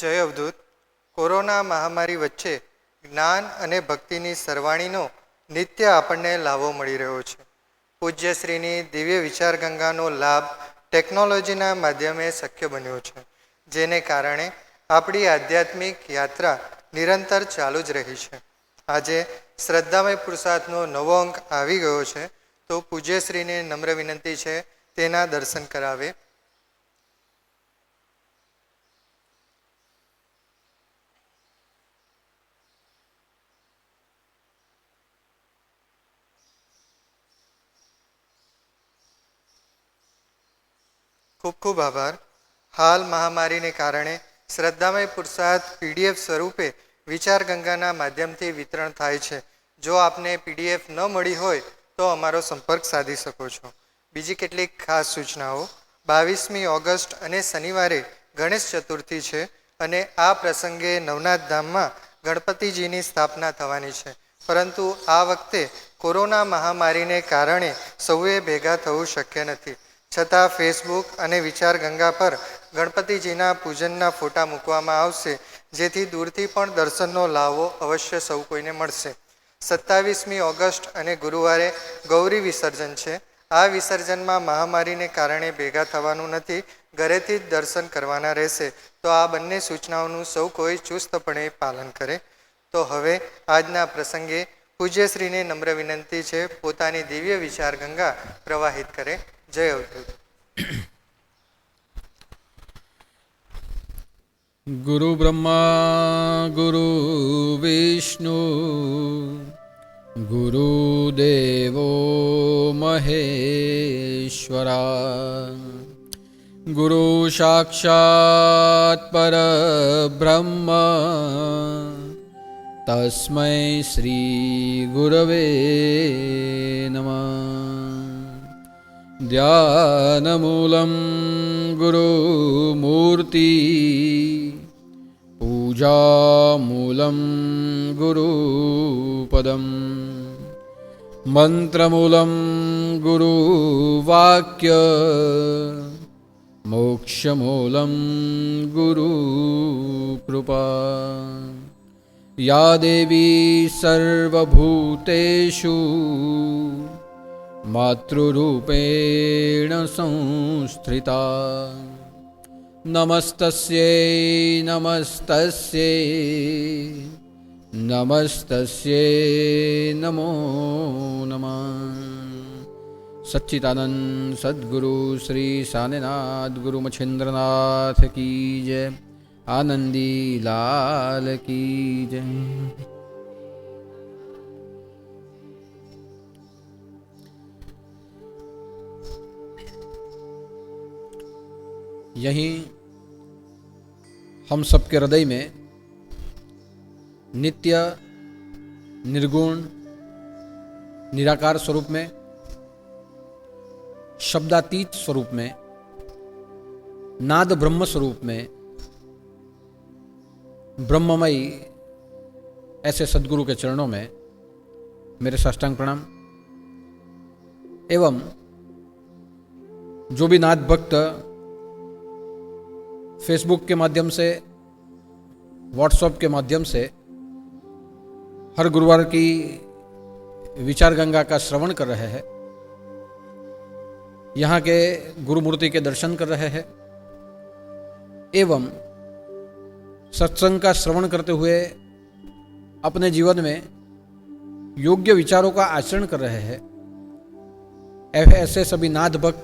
જય અવધૂત. કોરોના મહામારી વચ્ચે જ્ઞાન અને ભક્તિની સરવાણીનો નિત્ય આપણને લાભો મળી રહ્યો છે. પૂજ્યશ્રીની દિવ્ય વિચાર ગંગાનો લાભ ટેકનોલોજીના માધ્યમે શક્ય બન્યો છે, જેને કારણે આપણી આધ્યાત્મિક યાત્રા નિરંતર ચાલુ જ રહી છે. આજે શ્રદ્ધામય પુરુષાર્થનો નવો અંક આવી ગયો છે, તો પૂજ્યશ્રીને નમ્ર વિનંતી છે તેના દર્શન કરાવે. ખૂબ ખૂબ આભાર. હાલ મહામારીને કારણે શ્રદ્ધામય પુરુષાર્થ પીડીએફ સ્વરૂપે વિચાર ગંગાના માધ્યમથી વિતરણ થાય છે. જો આપને પીડીએફ ન મળી હોય તો અમારો સંપર્ક સાધી શકો છો. બીજી કેટલીક ખાસ સૂચનાઓ. 22મી ઓગસ્ટ અને શનિવારે ગણેશ ચતુર્થી છે અને આ પ્રસંગે નવનાથ ધામમાં ગણપતિજીની સ્થાપના થવાની છે, પરંતુ આ વખતે કોરોના મહામારીને કારણે સૌએ ભેગા થવું શક્ય નથી. છતાં ફેસબુક અને વિચાર ગંગા પર ગણપતિજીના પૂજનના ફોટા મૂકવામાં આવશે, જેથી દૂરથી પણ દર્શનનો લાવો અવશ્ય સૌ કોઈને મળશે. 27મી ઓગસ્ટ અને ગુરુવારે ગૌરી વિસર્જન છે. આ વિસર્જનમાં મહામારીને કારણે ભેગા થવાનું નથી, ઘરેથી જ દર્શન કરવાના રહેશે. તો આ બંને સૂચનાઓનું સૌ કોઈ ચુસ્તપણે પાલન કરે. તો હવે આજના પ્રસંગે પૂજ્યશ્રીને નમ્ર વિનંતી છે પોતાની દિવ્ય વિચાર ગંગા પ્રવાહિત કરે. જય અવધૂત. ગુરુ બ્રહ્મા ગુરુ વિષ્ણુ ગુરુદેવો મહેશ્વરા ગુરુ સાક્ષાત પરબ્રહ્મ તસ્મૈ શ્રી ગુરવે નમઃ. ધ્યાનમૂલં ગુરુમૂર્તિ પૂજામૂલં ગુરુપદં મંત્રમૂલં ગુરુવાક્ય મોક્ષમૂલં ગુરુકૃપા. યા દેવી સર્વભૂતેષુ માતૃરૂપેણ સંસ્થિતા. નમસ્તસ્યૈ નમસ્તસ્યૈ નમસ્તસ્યૈ નમો નમઃ. સચ્ચિદાનંદ સદ્ગુરુ શ્રી સાનેનાથ ગુરુ મચ્છેન્દ્રનાથ કી જય. આનંદી લાલ કી જય. यहीं हम सबके हृदय में नित्य निर्गुण निराकार स्वरूप में, शब्दातीत स्वरूप में, नाद ब्रह्म स्वरूप में ब्रह्ममयी ऐसे सद्गुरु के चरणों में मेरे साष्टांग प्रणाम. एवं जो भी नाद भक्त फेसबुक के माध्यम से, व्हाट्सएप के माध्यम से हर गुरुवार की विचार गंगा का श्रवण कर रहे हैं, यहाँ के गुरुमूर्ति के दर्शन कर रहे हैं एवं सत्संग का श्रवण करते हुए अपने जीवन में योग्य विचारों का आचरण कर रहे हैं, ऐसे सभी नाथ भक्त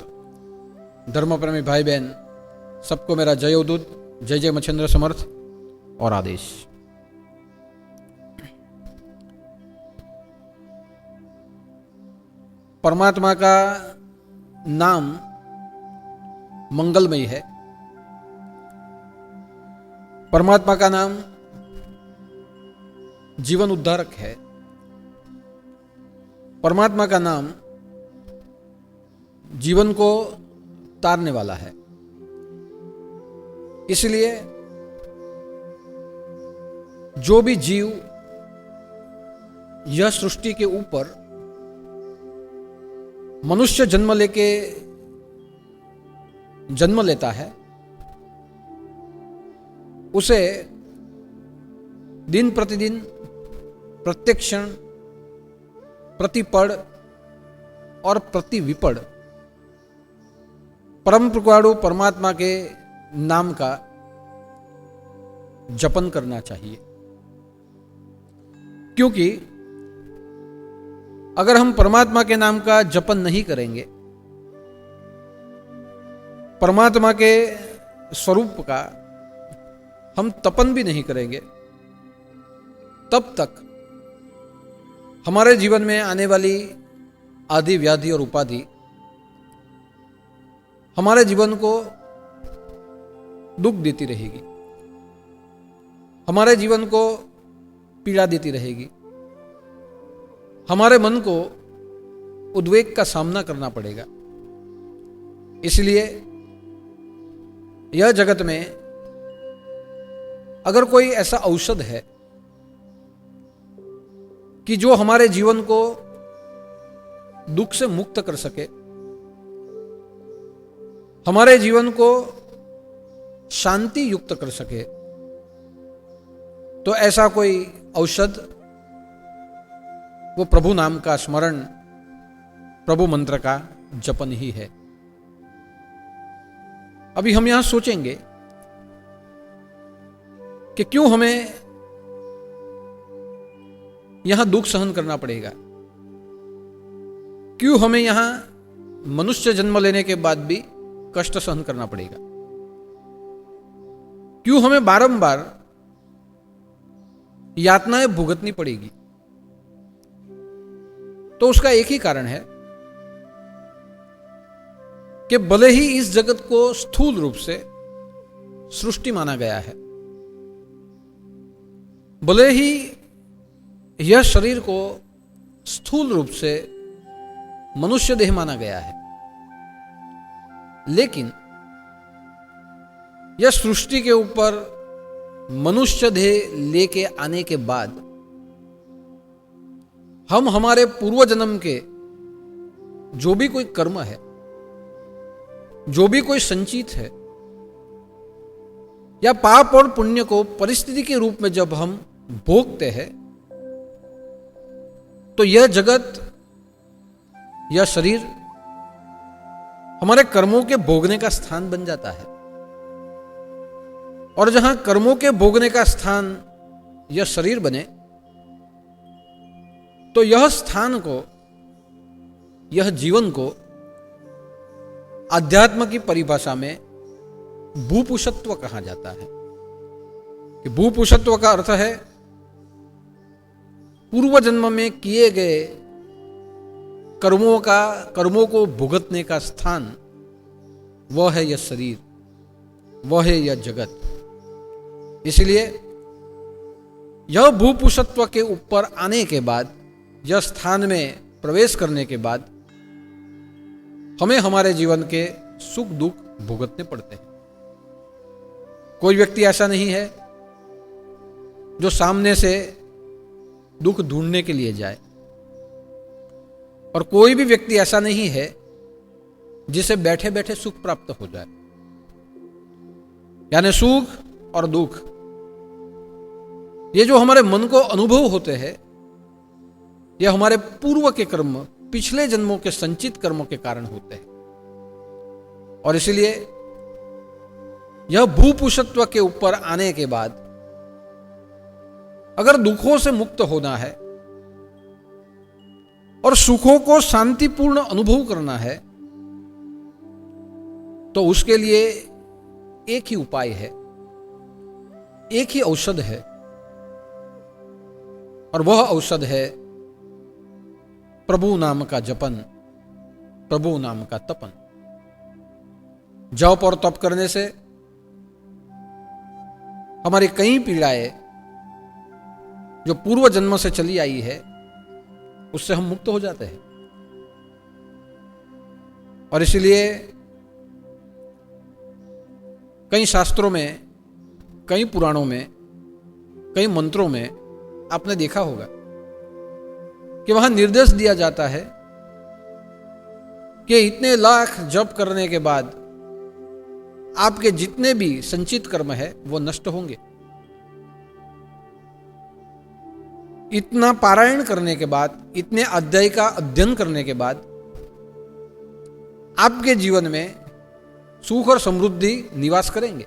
धर्मप्रेमी भाई बहन सबको मेरा जय अवधूत, जय जय मच्छेंद्र समर्थ और आदेश. परमात्मा का नाम मंगलमय है. परमात्मा का नाम जीवन उद्धारक है. परमात्मा का नाम जीवन को तारने वाला है. इसलिए जो भी जीव यह सृष्टि के ऊपर मनुष्य जन्म लेके जन्म लेता है, उसे दिन प्रतिदिन, प्रत्येक क्षण, प्रतिपड़ और प्रति विपड़ परम कृपालु परमात्मा के नाम का जपन करना चाहिए। क्योंकि अगर हम परमात्मा के नाम का जपन नहीं करेंगे, परमात्मा के स्वरूप का हम तपन भी नहीं करेंगे, तब तक हमारे जीवन में आने वाली आदि व्याधि और उपाधि हमारे जीवन को दुख देती रहेगी, हमारे जीवन को पीड़ा देती रहेगी, हमारे मन को उद्वेग का सामना करना पड़ेगा। इसलिए यह जगत में अगर कोई ऐसा औषध है कि जो हमारे जीवन को दुख से मुक्त कर सके, हमारे जीवन को शांति युक्त कर सके, तो ऐसा कोई औषध वो प्रभु नाम का स्मरण, प्रभु मंत्र का जपन ही है। अभी हम यहां सोचेंगे कि क्यों हमें यहां दुख सहन करना पड़ेगा, क्यों हमें यहां मनुष्य जन्म लेने के बाद भी कष्ट सहन करना पड़ेगा, क्यों हमें बारंबार यातनाएं भुगतनी पड़ेगी। तो उसका एक ही कारण है कि भले ही इस जगत को स्थूल रूप से सृष्टि माना गया है, भले ही यह शरीर को स्थूल रूप से मनुष्य देह माना गया है, लेकिन यह सृष्टि के ऊपर मनुष्य देह लेके आने के बाद हम हमारे पूर्व जन्म के जो भी कोई कर्म है, जो भी कोई संचित है, या पाप और पुण्य को परिस्थिति के रूप में जब हम भोगते हैं, तो यह जगत, यह शरीर हमारे कर्मों के भोगने का स्थान बन जाता है। और जहां कर्मों के भोगने का स्थान यह शरीर बने, तो यह स्थान को, यह जीवन को अध्यात्म की परिभाषा में भूपुषत्व कहा जाता है। कि भूपुषत्व का अर्थ है पूर्व जन्म में किए गए कर्मों को भुगतने का स्थान, वह है यह शरीर, वह है यह जगत। इसलिए यह भूपुषत्व के ऊपर आने के बाद, यह स्थान में प्रवेश करने के बाद हमें हमारे जीवन के सुख दुख भुगतने पड़ते हैं। कोई व्यक्ति ऐसा नहीं है जो सामने से दुख ढूंढने के लिए जाए, और कोई भी व्यक्ति ऐसा नहीं है जिसे बैठे बैठे सुख प्राप्त हो जाए। यानी सुख और दुख, ये जो हमारे मन को अनुभव होते हैं, यह हमारे पूर्व के कर्म, पिछले जन्मों के संचित कर्मों के कारण होते हैं। और इसलिए यह भूपुषत्व के ऊपर आने के बाद अगर दुखों से मुक्त होना है और सुखों को शांतिपूर्ण अनुभव करना है, तो उसके लिए एक ही उपाय है, एक ही औषध है, और वह औषध है प्रभु नाम का जपन, प्रभु नाम का तपन। जप और तप करने से हमारी कई पीड़ाएं जो पूर्व जन्म से चली आई है, उससे हम मुक्त हो जाते हैं। और इसलिए कई शास्त्रों में, कई पुराणों में, कई मंत्रों में आपने देखा होगा कि वहां निर्देश दिया जाता है कि इतने लाख जप करने के बाद आपके जितने भी संचित कर्म है वो नष्ट होंगे। इतना पारायण करने के बाद, इतने अध्याय का अध्ययन करने के बाद आपके जीवन में सुख और समृद्धि निवास करेंगे।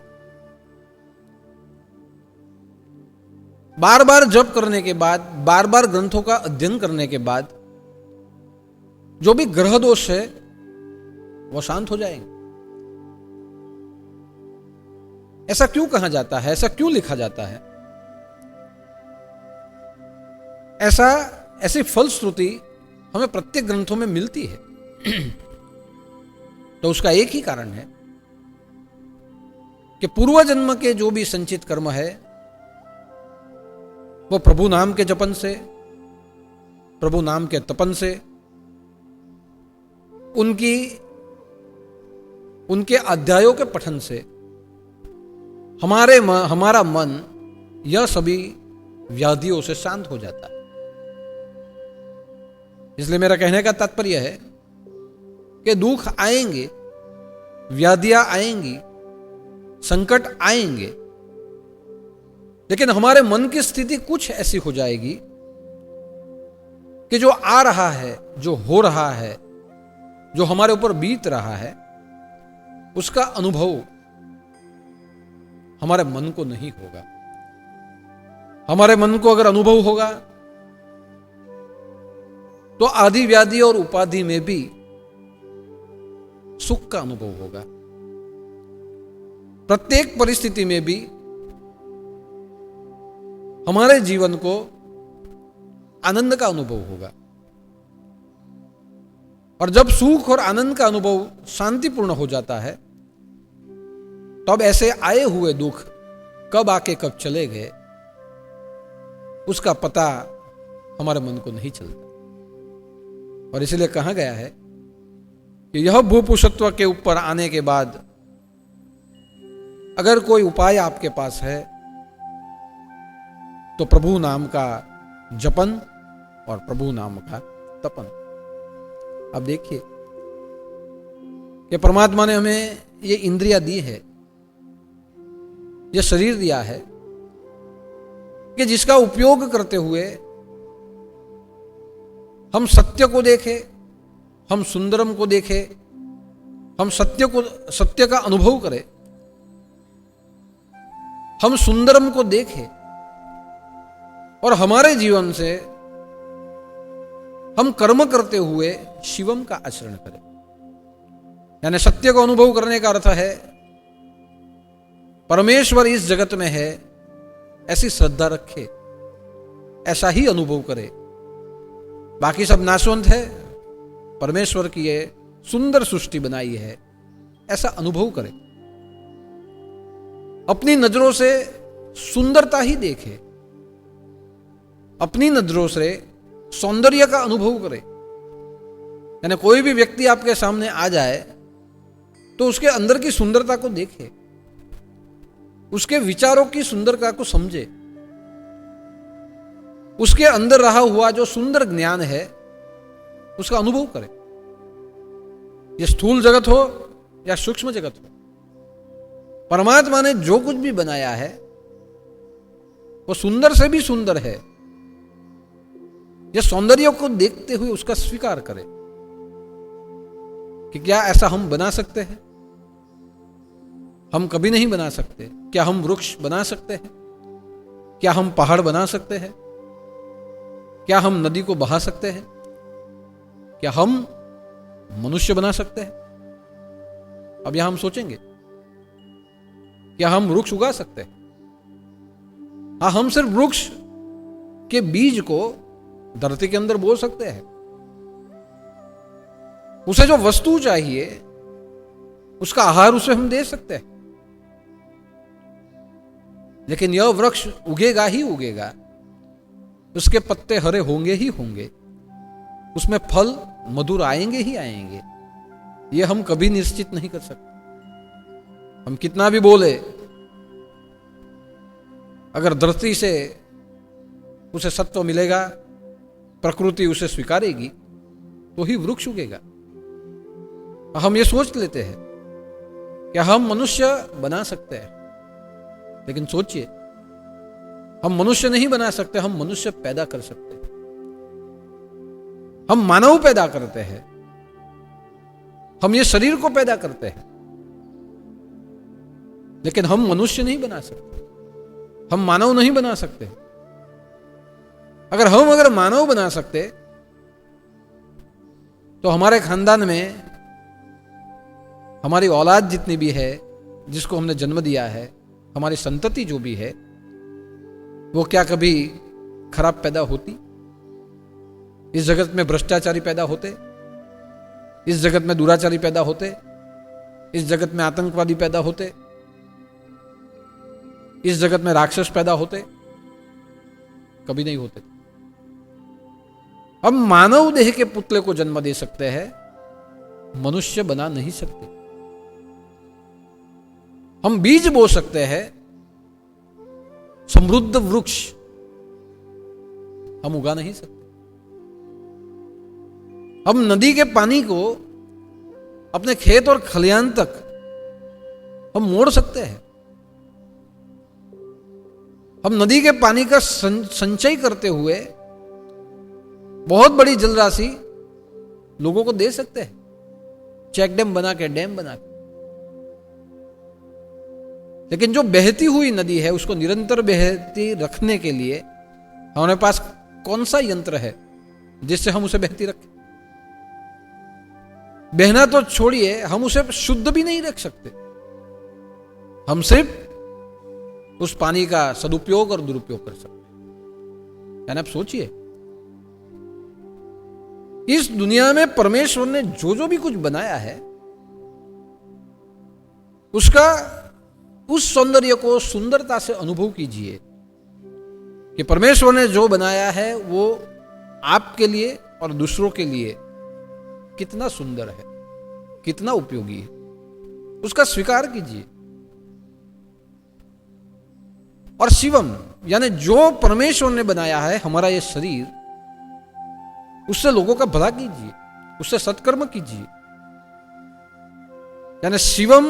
बार बार जप करने के बाद, बार बार ग्रंथों का अध्ययन करने के बाद जो भी ग्रह दोष है वो शांत हो जाएंगे। ऐसा क्यों कहा जाता है, ऐसा क्यों लिखा जाता है? ऐसी फलश्रुति हमें प्रत्येक ग्रंथों में मिलती है। तो उसका एक ही कारण है कि पूर्व जन्म के जो भी संचित कर्म है वो प्रभु नाम के जपन से, प्रभु नाम के तपन से, उनके अध्यायों के पठन से हमारा मन यह सभी व्याधियों से शांत हो जाता है। इसलिए मेरा कहने का तात्पर्य है कि दुख आएंगे, व्याधियां आएंगी, संकट आएंगे, लेकिन हमारे मन की स्थिति कुछ ऐसी हो जाएगी कि जो आ रहा है, जो हो रहा है, जो हमारे ऊपर बीत रहा है, उसका अनुभव हमारे मन को नहीं होगा। हमारे मन को अगर अनुभव होगा तो आदि व्याधि और उपाधि में भी सुख का अनुभव होगा। प्रत्येक परिस्थिति में भी हमारे जीवन को आनंद का अनुभव होगा। और जब सुख और आनंद का अनुभव शांतिपूर्ण हो जाता है तब ऐसे आए हुए दुख कब आके कब चले गए उसका पता हमारे मन को नहीं चलता। और इसलिए कहा गया है कि यह भूपुषत्व के ऊपर आने के बाद अगर कोई उपाय आपके पास है तो प्रभु नाम का जपन और प्रभु नाम का तपन। अब देखिए कि परमात्मा ने हमें ये इंद्रियां दी है, ये शरीर दिया है कि जिसका उपयोग करते हुए हम सत्य को देखें, हम सुंदरम को देखें, हम सत्य का अनुभव करें, हम सुंदरम को देखें और हमारे जीवन से हम कर्म करते हुए शिवम का आचरण करें। यानी सत्य को अनुभव करने का अर्थ है परमेश्वर इस जगत में है ऐसी श्रद्धा रखे, ऐसा ही अनुभव करे। बाकी सब नाशवंत है, परमेश्वर की ये सुंदर सृष्टि बनाई है ऐसा अनुभव करे। अपनी नजरों से सुंदरता ही देखे, अपनी नजरों से सौंदर्य का अनुभव करे। यानी कोई भी व्यक्ति आपके सामने आ जाए तो उसके अंदर की सुंदरता को देखे, उसके विचारों की सुंदरता को समझे, उसके अंदर रहा हुआ जो सुंदर ज्ञान है उसका अनुभव करे। ये स्थूल जगत हो या सूक्ष्म जगत हो, परमात्मा ने जो कुछ भी बनाया है वो सुंदर से भी सुंदर है। यह सौंदर्य को देखते हुए उसका स्वीकार करें कि क्या ऐसा हम बना सकते हैं? हम कभी नहीं बना सकते। क्या हम वृक्ष बना सकते हैं? क्या हम पहाड़ बना सकते हैं? क्या हम नदी को बहा सकते हैं? क्या हम मनुष्य बना सकते हैं? अब यहां हम सोचेंगे, क्या हम वृक्ष उगा सकते हैं? हाँ, हम सिर्फ वृक्ष के बीज को धरती के अंदर बो सकते हैं। उसे जो वस्तु चाहिए उसका आहार उसे हम दे सकते हैं, लेकिन यह वृक्ष उगेगा ही उगेगा, उसके पत्ते हरे होंगे ही होंगे, उसमें फल मधुर आएंगे ही आएंगे। यह हम कभी निश्चित नहीं कर सकते। हम कितना भी बोले, अगर धरती से उसे सत्व मिलेगा, प्रकृति उसे स्वीकारेगी तो ही वृक्ष उगेगा। हम ये सोच लेते हैं कि हम मनुष्य बना सकते हैं, लेकिन सोचिए, हम मनुष्य नहीं बना सकते, हम मनुष्य पैदा कर सकते हैं। हम मानव पैदा करते हैं, हम ये शरीर को पैदा करते हैं, लेकिन हम मनुष्य नहीं बना सकते, हम मानव नहीं बना सकते। अगर मानव बना सकते तो हमारे खानदान में हमारी औलाद जितनी भी है, जिसको हमने जन्म दिया है, हमारी संतति जो भी है, वो क्या कभी खराब पैदा होती? इस जगत में भ्रष्टाचारी पैदा होते? इस जगत में दुराचारी पैदा होते? इस जगत में आतंकवादी पैदा होते? इस जगत में राक्षस पैदा होते? कभी नहीं होते। हम मानव देह के पुतले को जन्म दे सकते हैं, मनुष्य बना नहीं सकते। हम बीज बो सकते हैं, समृद्ध वृक्ष हम उगा नहीं सकते। हम नदी के पानी को अपने खेत और खलिहान तक हम मोड़ सकते हैं। हम नदी के पानी का संचय करते हुए बहुत बड़ी जलराशि लोगों को दे सकते हैं, चेक डैम बना के, डैम बना के। लेकिन जो बहती हुई नदी है, उसको निरंतर बहती रखने के लिए हमारे पास कौन सा यंत्र है जिससे हम उसे बहती रखें? बहना तो छोड़िए, हम उसे शुद्ध भी नहीं रख सकते। हम सिर्फ उस पानी का सदुपयोग और दुरुपयोग कर सकते हैं। यानी आप सोचिए, इस दुनिया में परमेश्वर ने जो जो भी कुछ बनाया है, उसका उस सौंदर्य को सुंदरता से अनुभव कीजिए कि परमेश्वर ने जो बनाया है वो आपके लिए और दूसरों के लिए कितना सुंदर है, कितना उपयोगी है। उसका स्वीकार कीजिए। और शिवम यानी जो परमेश्वर ने बनाया है, हमारा ये शरीर, उससे लोगों का भला कीजिए, उससे सत्कर्म कीजिए। यानी शिवम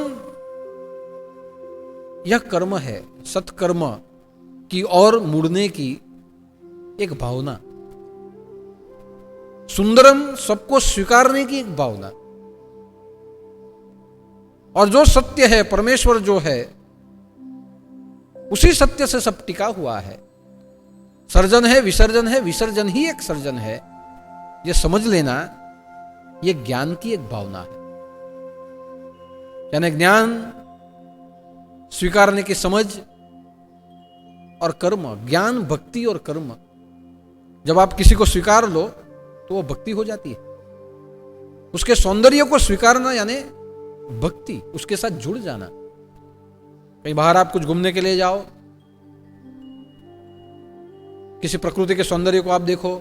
यह कर्म है, सत्कर्म की ओर मुड़ने की एक भावना, सुंदरम सबको स्वीकारने की एक भावना। और जो सत्य है, परमेश्वर जो है, उसी सत्य से सब टिका हुआ है। सर्जन है, विसर्जन है, विसर्जन ही एक सर्जन है। ये समझ लेना, ये ज्ञान की एक भावना है। यानी ज्ञान स्वीकारने की समझ और कर्म, ज्ञान, भक्ति और कर्म। जब आप किसी को स्वीकार लो तो वो भक्ति हो जाती है। उसके सौंदर्य को स्वीकारना यानी भक्ति, उसके साथ जुड़ जाना। कहीं बाहर आप कुछ घूमने के लिए जाओ, किसी प्रकृति के सौंदर्य को आप देखो,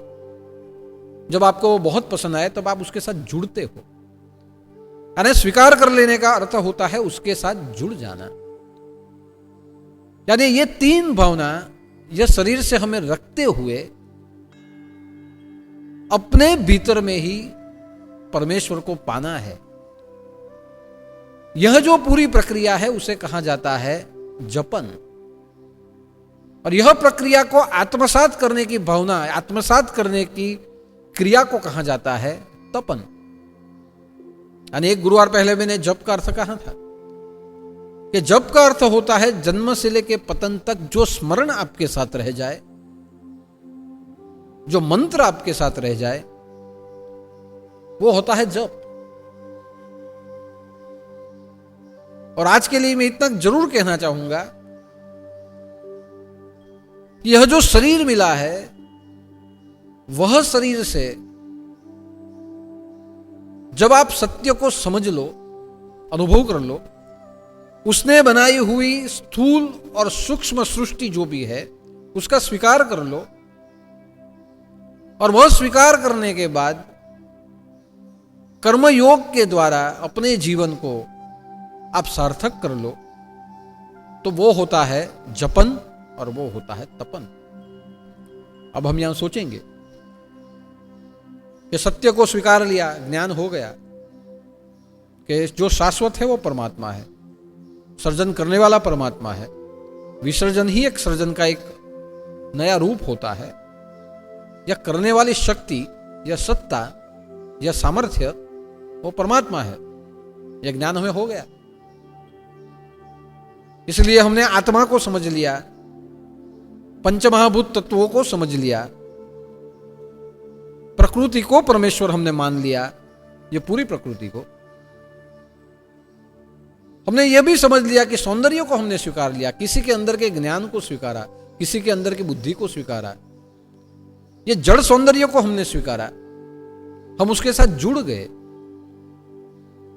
जब आपको वो बहुत पसंद आए तब आप उसके साथ जुड़ते हो। यानी स्वीकार कर लेने का अर्थ होता है उसके साथ जुड़ जाना। यानी ये तीन भावना यह शरीर से हमें रखते हुए अपने भीतर में ही परमेश्वर को पाना है। यह जो पूरी प्रक्रिया है उसे कहा जाता है जपन। और यह प्रक्रिया को आत्मसात करने की भावना, आत्मसात करने की क्रिया को कहा जाता है तपन। यानी एक गुरुवार पहले मैंने जप का अर्थ कहा था कि जप का अर्थ होता है जन्म से लेके पतन तक जो स्मरण आपके साथ रह जाए, जो मंत्र आपके साथ रह जाए, वो होता है जप। और आज के लिए मैं इतना जरूर कहना चाहूंगा कि यह जो शरीर मिला है, वह शरीर से जब आप सत्य को समझ लो, अनुभव कर लो, उसने बनाई हुई स्थूल और सूक्ष्म सृष्टि जो भी है उसका स्वीकार कर लो। और वह स्वीकार करने के बाद कर्मयोग के द्वारा अपने जीवन को आप सार्थक कर लो, तो वो होता है जपन और वो होता है तपन। अब हम यहां सोचेंगे कि सत्य को स्वीकार लिया, ज्ञान हो गया कि जो शाश्वत है वो परमात्मा है, सर्जन करने वाला परमात्मा है, विसर्जन ही एक सर्जन का एक नया रूप होता है, या करने वाली शक्ति या सत्ता या सामर्थ्य वो परमात्मा है, यह ज्ञान हमें हो गया। इसलिए हमने आत्मा को समझ लिया, पंचमहाभूत तत्वों को समझ लिया, प्रकृति को परमेश्वर हमने मान लिया, ये पूरी प्रकृति को हमने ये भी समझ लिया कि सौंदर्य को हमने स्वीकार लिया, किसी के अंदर के ज्ञान को स्वीकारा, किसी के अंदर की बुद्धि को स्वीकारा, ये जड़ सौंदर्य को हमने स्वीकारा, हम उसके साथ जुड़ गए,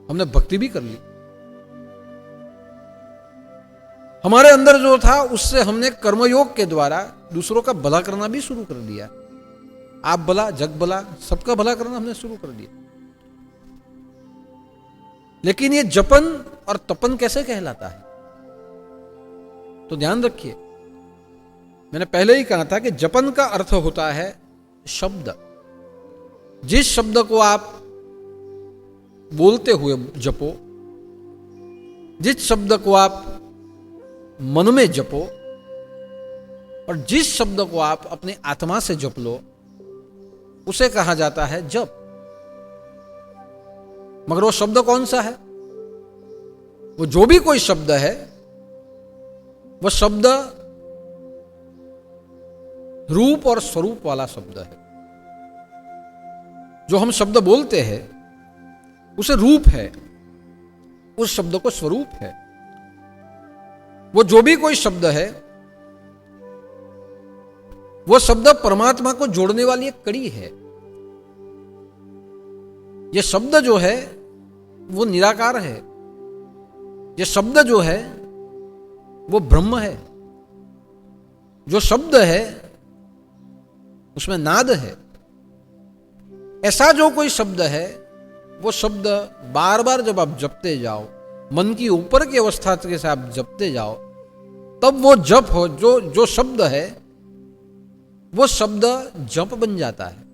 हमने भक्ति भी कर ली। हमारे अंदर जो था उससे हमने कर्मयोग के द्वारा दूसरों का भला करना भी शुरू कर दिया। आप भला, जग भला, सबका भला करना हमने शुरू कर दिया। लेकिन ये जपन और तपन कैसे कहलाता है? तो ध्यान रखिए, मैंने पहले ही कहा था कि जपन का अर्थ होता है शब्द। जिस शब्द को आप बोलते हुए जपो, जिस शब्द को आप मन में जपो, और जिस शब्द को आप अपने आत्मा से जप लो, उसे कहा जाता है जप। मगर वो शब्द कौन सा है? वो जो भी कोई शब्द है, वह शब्द रूप और स्वरूप वाला शब्द है। जो हम शब्द बोलते हैं उसे रूप है, उस शब्द को स्वरूप है। वो जो भी कोई शब्द है, वो शब्द परमात्मा को जोड़ने वाली एक कड़ी है। ये शब्द जो है वो निराकार है, ये शब्द जो है वो ब्रह्म है। जो शब्द है उसमें नाद है। ऐसा जो कोई शब्द है, वो शब्द बार बार जब आप जपते जाओ, मन की ऊपर की अवस्था के साथ आप जपते जाओ, तब वो जप हो, जो शब्द है वो शब्द जप बन जाता है।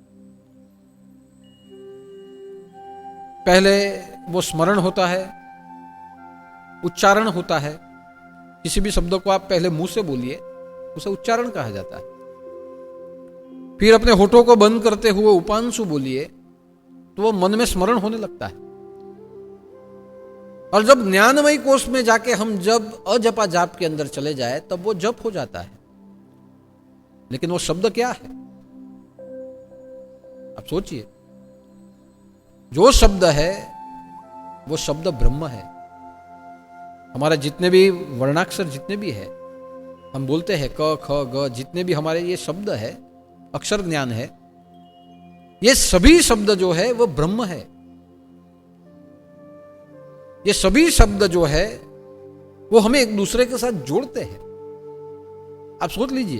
पहले वो स्मरण होता है, उच्चारण होता है। किसी भी शब्द को आप पहले मुंह से बोलिए, उसे उच्चारण कहा जाता है। फिर अपने होठों को बंद करते हुए उपांशु बोलिए, तो वो मन में स्मरण होने लगता है। और जब ज्ञानमयी कोष में जाके हम जब अजपा जाप के अंदर चले जाए, तब वो जप हो जाता है। लेकिन वो शब्द क्या है? आप सोचिए, जो शब्द है वो शब्द ब्रह्म है। हमारे जितने भी वर्णाक्षर जितने भी है, हम बोलते हैं क ख ग, जितने भी हमारे ये शब्द है, अक्षर ज्ञान है, ये सभी शब्द जो है वो ब्रह्म है। ये सभी शब्द जो है वो हमें एक दूसरे के साथ जोड़ते हैं। आप सोच लीजिए,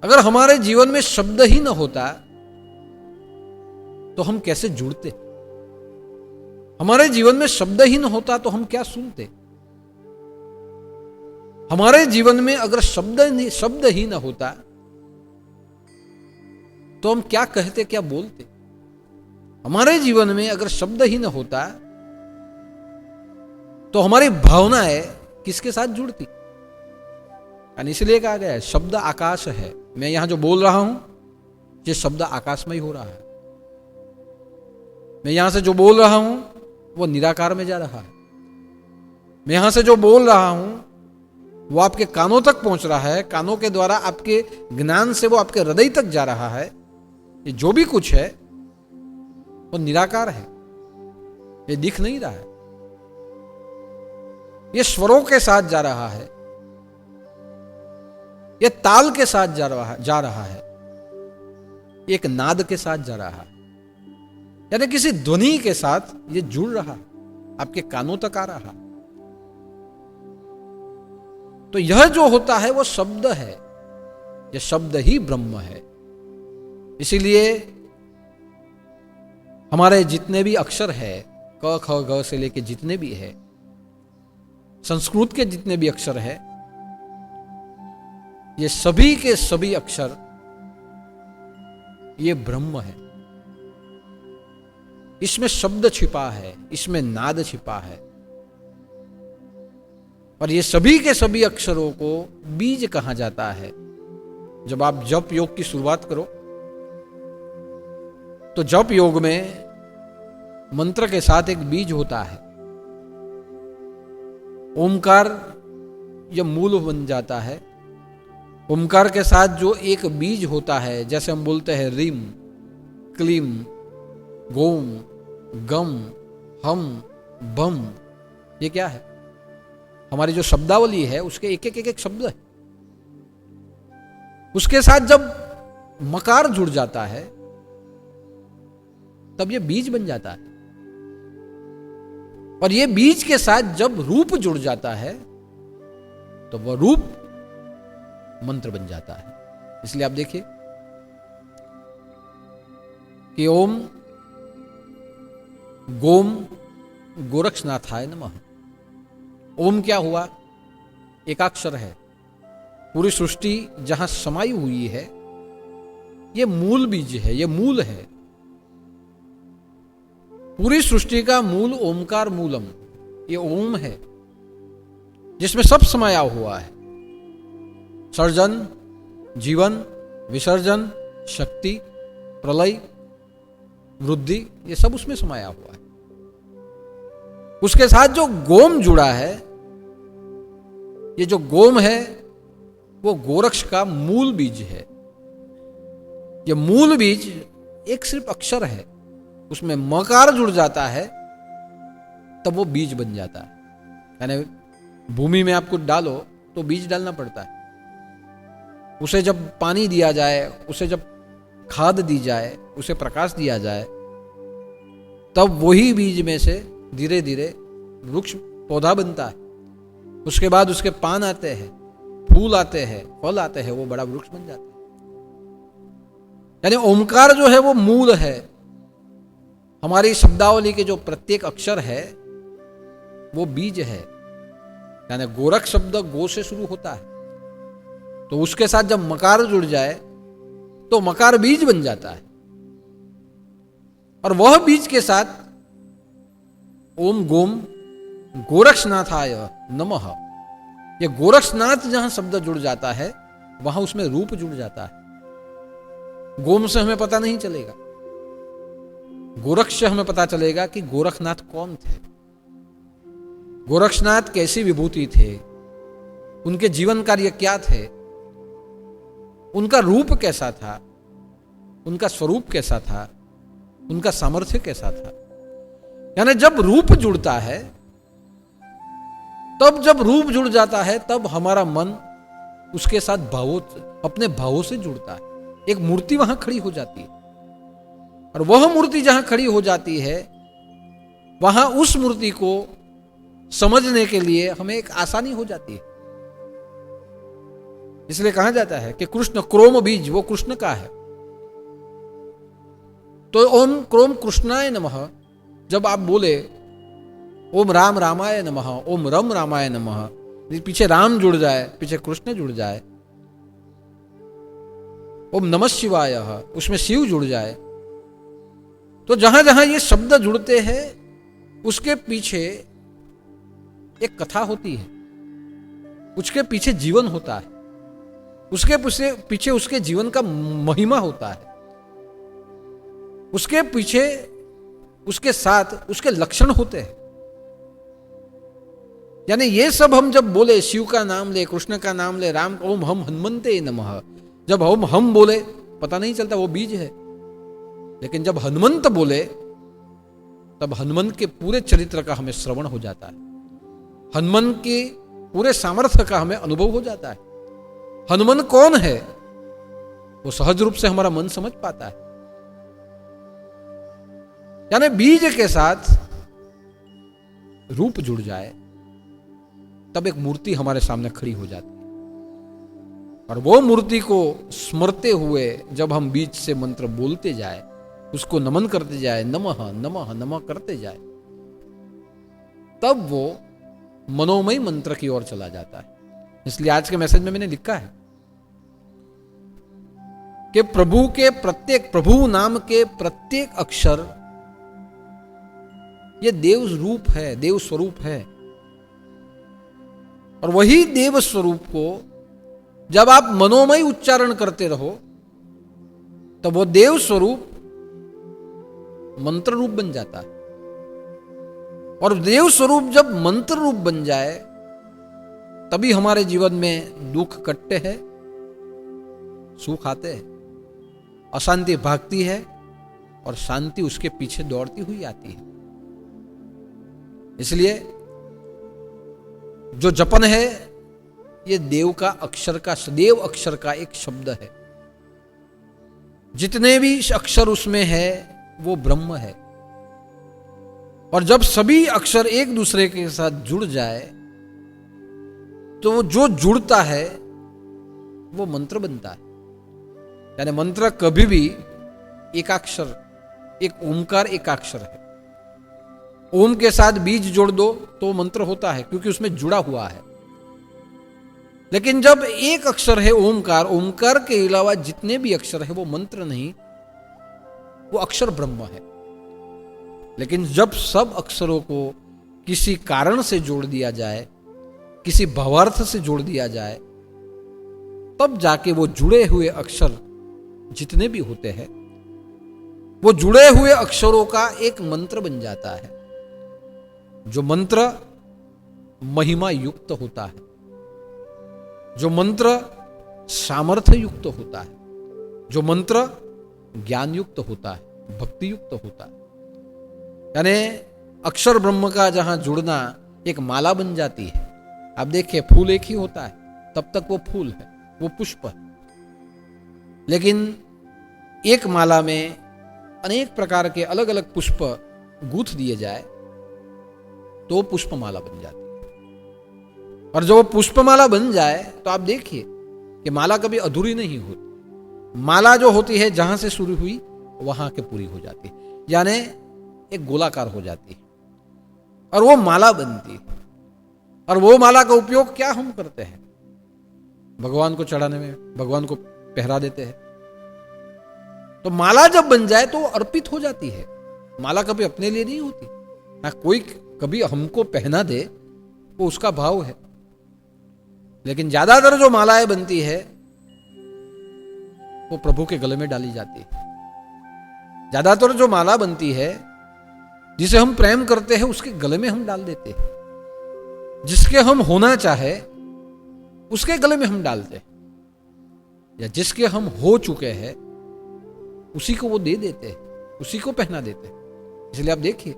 अगर हमारे जीवन में शब्द ही ना होता तो हम कैसे जुड़ते? हमारे जीवन में शब्द ही ना होता तो हम क्या सुनते? हमारे जीवन में अगर शब्द ही ना होता तो हम क्या कहते, क्या बोलते? हमारे जीवन में अगर शब्द ही ना होता तो हमारी भावनाएं किसके साथ जुड़ती? इसलिए कहा गया है शब्द आकाश है। मैं यहां जो बोल रहा हूं, ये शब्द आकाश में ही हो रहा है। मैं यहां से जो बोल रहा हूं वो निराकार में जा रहा है। मैं यहां से जो बोल रहा हूं वो आपके कानों तक पहुंच रहा है, कानों के द्वारा आपके ज्ञान से वो आपके हृदय तक जा रहा है। ये जो भी कुछ है वो निराकार है, ये दिख नहीं रहा है। ये स्वरों के साथ जा रहा है, ये ताल के साथ जा रहा है, एक नाद के साथ जा रहा है, यानी किसी ध्वनि के साथ ये जुड़ रहा, आपके कानों तक आ रहा। तो यह जो होता है वो शब्द है, यह शब्द ही ब्रह्म है। इसीलिए हमारे जितने भी अक्षर है, क ख ग से लेके जितने भी है, संस्कृत के जितने भी अक्षर है, ये सभी के सभी अक्षर ये ब्रह्म है। इसमें शब्द छिपा है, इसमें नाद छिपा है, और ये सभी के सभी अक्षरों को बीज कहा जाता है। जब आप जप योग की शुरुआत करो तो जप योग में मंत्र के साथ एक बीज होता है। ओमकार यह मूल बन जाता है। ओमकार के साथ जो एक बीज होता है, जैसे हम बोलते हैं रीम, क्लीम, गोम, गम, हम, बम, ये क्या है? हमारी जो शब्दावली है उसके एक एक शब्द है। उसके साथ जब मकार जुड़ जाता है तब ये बीज बन जाता है। और ये बीज के साथ जब रूप जुड़ जाता है तो वह रूप मंत्र बन जाता है। इसलिए आप देखिए कि ओम गोम गोरक्षनाथाय नमः। ओम क्या हुआ? एकाक्षर है। पूरी सृष्टि जहां समाई हुई है ये मूल बीज है, ये मूल है। पूरी सृष्टि का मूल ओमकार मूलम, ये ओम है जिसमें सब समाया हुआ है। सर्जन, जीवन, विसर्जन, शक्ति, प्रलय, वृद्धि, ये सब उसमें समाया हुआ है। उसके साथ जो गोम जुड़ा है, ये जो गोम है वो गोरक्ष का मूल बीज है। ये मूल बीज एक सिर्फ अक्षर है, उसमें मकार जुड़ जाता है तब वो बीज बन जाता है। यानी भूमि में आपको डालो तो बीज डालना पड़ता है। उसे जब पानी दिया जाए, उसे जब खाद दी जाए, उसे प्रकाश दिया जाए, तब वही बीज में से धीरे धीरे वृक्ष पौधा बनता है। उसके बाद उसके पान आते हैं, फूल आते हैं, फल आते हैं, वो बड़ा वृक्ष बन जाता है। यानी ओमकार जो है वो मूल है। हमारी शब्दावली के जो प्रत्येक अक्षर है वो बीज है। यानी गोरख शब्द गो से शुरू होता है, तो उसके साथ जब मकार जुड़ जाए तो मकार बीज बन जाता है। और वह बीज के साथ ओम गोम गोरक्षनाथाय नमः, ये गोरक्षनाथ जहां शब्द जुड़ जाता है वहां उसमें रूप जुड़ जाता है। गोम से हमें पता नहीं चलेगा, गोरक्ष से हमें पता चलेगा कि गोरखनाथ कौन थे, गोरक्षनाथ कैसी विभूति थे, उनके जीवन कार्य क्या थे, उनका रूप कैसा था, उनका स्वरूप कैसा था, उनका सामर्थ्य कैसा था। यानी जब रूप जुड़ता है, तब जब रूप जुड़ जाता है तब हमारा मन उसके साथ भावों, अपने भावों से जुड़ता है। एक मूर्ति वहां खड़ी हो जाती है, और वह मूर्ति जहां खड़ी हो जाती है वहां उस मूर्ति को समझने के लिए हमें एक आसानी हो जाती है। इसलिए कहा जाता है कि कृष्ण क्रोम बीज, वो कृष्ण का है। तो ओम क्रोम कृष्णाय नमः जब आप बोले, ओम राम रामाय नमः, ओम रम रामाय नमः, पीछे राम जुड़ जाए, पीछे कृष्ण जुड़ जाए, ओम नमः शिवाय उसमें शिव जुड़ जाए, तो जहां जहां ये शब्द जुड़ते हैं उसके पीछे एक कथा होती है, उसके पीछे जीवन होता है, उसके पीछे उसके जीवन का महिमा होता है, उसके पीछे उसके साथ उसके लक्षण होते हैं। यानी ये सब हम जब बोले, शिव का नाम ले, कृष्ण का नाम ले, राम का ओम हम हनुमंते नमः, जब हम बोले पता नहीं चलता वो बीज है, लेकिन जब हनुमंत बोले तब हनुमंत के पूरे चरित्र का हमें श्रवण हो जाता है, हनुमंत के पूरे सामर्थ्य का हमें अनुभव हो जाता है। हनुमान कौन है वो सहज रूप से हमारा मन समझ पाता है। यानी बीज के साथ रूप जुड़ जाए तब एक मूर्ति हमारे सामने खड़ी हो जाती है, और वो मूर्ति को स्मरते हुए जब हम बीच से मंत्र बोलते जाए, उसको नमन करते जाए, नमः नमः नमः करते जाए, तब वो मनोमय मंत्र की ओर चला जाता है। इसलिए आज के मैसेज में मैंने लिखा है कि प्रभु नाम के प्रत्येक अक्षर ये देव रूप है, देव स्वरूप है। और वही देव स्वरूप को जब आप मनोमय उच्चारण करते रहो तब वो देव स्वरूप मंत्र रूप बन जाता है। और देव स्वरूप जब मंत्र रूप बन जाए तभी हमारे जीवन में दुख कटते हैं, सुख आते हैं, अशांति भागती है और शांति उसके पीछे दौड़ती हुई आती है। इसलिए जो जपन है ये देव का अक्षर का देव अक्षर का एक शब्द है। जितने भी अक्षर उसमें है वो ब्रह्म है। और जब सभी अक्षर एक दूसरे के साथ जुड़ जाए तो जो जुड़ता है वो मंत्र बनता है। यानी मंत्र कभी भी एकाक्षर, एक ओमकार एकाक्षर है। ओम के साथ बीज जोड़ दो तो मंत्र होता है क्योंकि उसमें जुड़ा हुआ है। लेकिन जब एक अक्षर है ओमकार, ओमकार के अलावा जितने भी अक्षर है वो मंत्र नहीं, वो अक्षर ब्रह्म है। लेकिन जब सब अक्षरों को किसी कारण से जोड़ दिया जाए, किसी भावार्थ से जोड़ दिया जाए, तब जाके वो जुड़े हुए अक्षर जितने भी होते हैं वो जुड़े हुए अक्षरों का एक मंत्र बन जाता है। जो मंत्र महिमा युक्त होता है, जो मंत्र सामर्थ्य युक्त होता है, जो मंत्र ज्ञान युक्त होता है, भक्ति युक्त होता है। यानी अक्षर ब्रह्म का जहां जुड़ना एक माला बन जाती है। आप देखिए फूल एक ही होता है, तब तक वो फूल है, वो पुष्प है। लेकिन एक माला में अनेक प्रकार के अलग अलग पुष्प गूंथ दिए जाए तो पुष्पमाला बन जाती है। और जब वो पुष्पमाला बन जाए तो आप देखिए कि माला कभी अधूरी नहीं होती। माला जो होती है जहां से शुरू हुई वहां के पूरी हो जाती है, यानी एक गोलाकार हो जाती है और वो माला बनती है। और वो माला का उपयोग क्या हम करते हैं? भगवान को चढ़ाने में, भगवान को पहरा देते हैं। तो माला जब बन जाए तो अर्पित हो जाती है। माला कभी अपने लिए नहीं होती। ना कोई कभी हमको पहना दे वो उसका भाव है। लेकिन ज्यादातर जो मालाएं बनती है वो प्रभु के गले में डाली जाती है। ज्यादातर जो माला बनती है जिसे हम प्रेम करते हैं उसके गले में हम डाल देते हैं। जिसके हम होना चाहे उसके गले में हम डालते हैं, या जिसके हम हो चुके हैं उसी को वो दे देते हैं, उसी को पहना देते हैं। इसलिए आप देखिए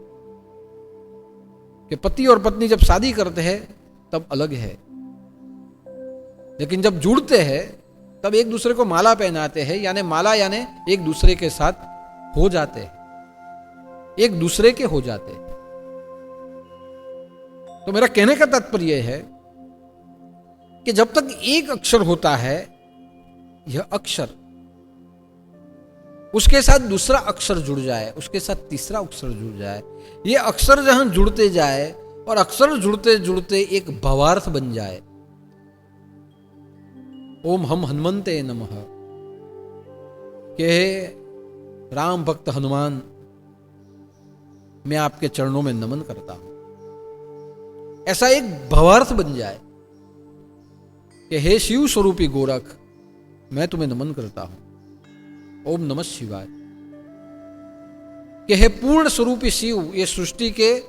कि पति और पत्नी जब शादी करते हैं तब अलग है, लेकिन जब जुड़ते हैं तब एक दूसरे को माला पहनाते हैं। यानी माला यानी एक दूसरे के साथ हो जाते हैं, एक दूसरे के हो जाते हैं। तो मेरा कहने का तात्पर्य है कि जब तक एक अक्षर होता है, यह अक्षर उसके साथ दूसरा अक्षर जुड़ जाए, उसके साथ तीसरा अक्षर जुड़ जाए, ये अक्षर जहां जुड़ते जाए और अक्षर जुड़ते जुड़ते एक भावार्थ बन जाए। ओम हम हनुमंते नमः के राम भक्त हनुमान, मैं आपके चरणों में नमन करता हूं। ऐसा एक भावार्थ बन जाए कि हे शिव स्वरूपी गोरख, मैं तुम्हें नमन करता हूं। ओम नमः शिवाय। कि हे पूर्ण स्वरूपी शिव, ये सृष्टि के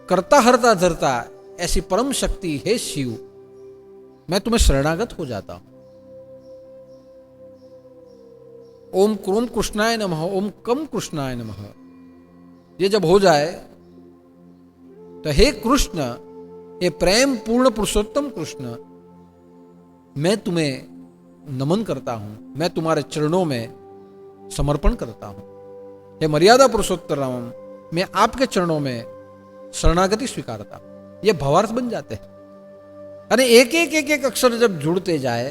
कर्ता हरता धरता ऐसी परम शक्ति, हे शिव, मैं तुम्हें शरणागत हो जाता हूं। ओम क्रोम कृष्णाय नमः, ओम कम कृष्णाय नमः। ये जब हो जाए तो हे कृष्ण, हे प्रेम पूर्ण पुरुषोत्तम कृष्ण, मैं तुम्हें नमन करता हूं, मैं तुम्हारे चरणों में समर्पण करता हूं। हे मर्यादा पुरुषोत्तर राम, मैं आपके चरणों में शरणागति स्वीकारता हूं। ये भावार्थ बन जाते हैं। यानी एक एक एक एक अक्षर जब जुड़ते जाए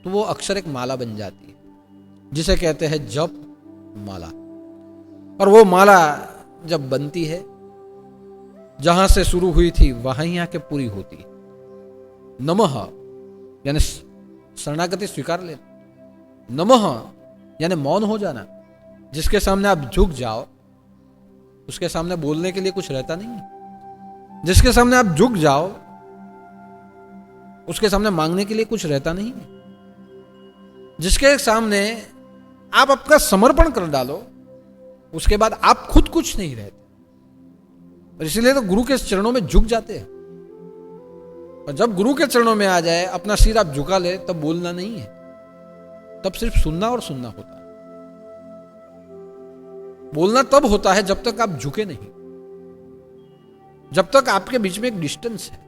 तो वो अक्षर एक माला बन जाती है, जिसे कहते हैं जप माला। और वो माला जब बनती है, जहां से शुरू हुई थी वहां ही आके पूरी होती है। नमः यानी शरणागति स्वीकार लेना। नमः यानी मौन हो जाना। जिसके सामने आप झुक जाओ उसके सामने बोलने के लिए कुछ रहता नहीं है। जिसके सामने आप झुक जाओ उसके सामने मांगने के लिए कुछ रहता नहीं है। जिसके सामने आप अपना समर्पण कर डालो, उसके बाद आप खुद कुछ नहीं रहते। और इसीलिए तो गुरु के चरणों में झुक जाते हैं। और जब गुरु के चरणों में आ जाए, अपना सिर आप झुका ले, तब बोलना नहीं है, तब सिर्फ सुनना और सुनना होता है। बोलना तब होता है जब तक आप झुके नहीं, जब तक आपके बीच में एक डिस्टेंस है।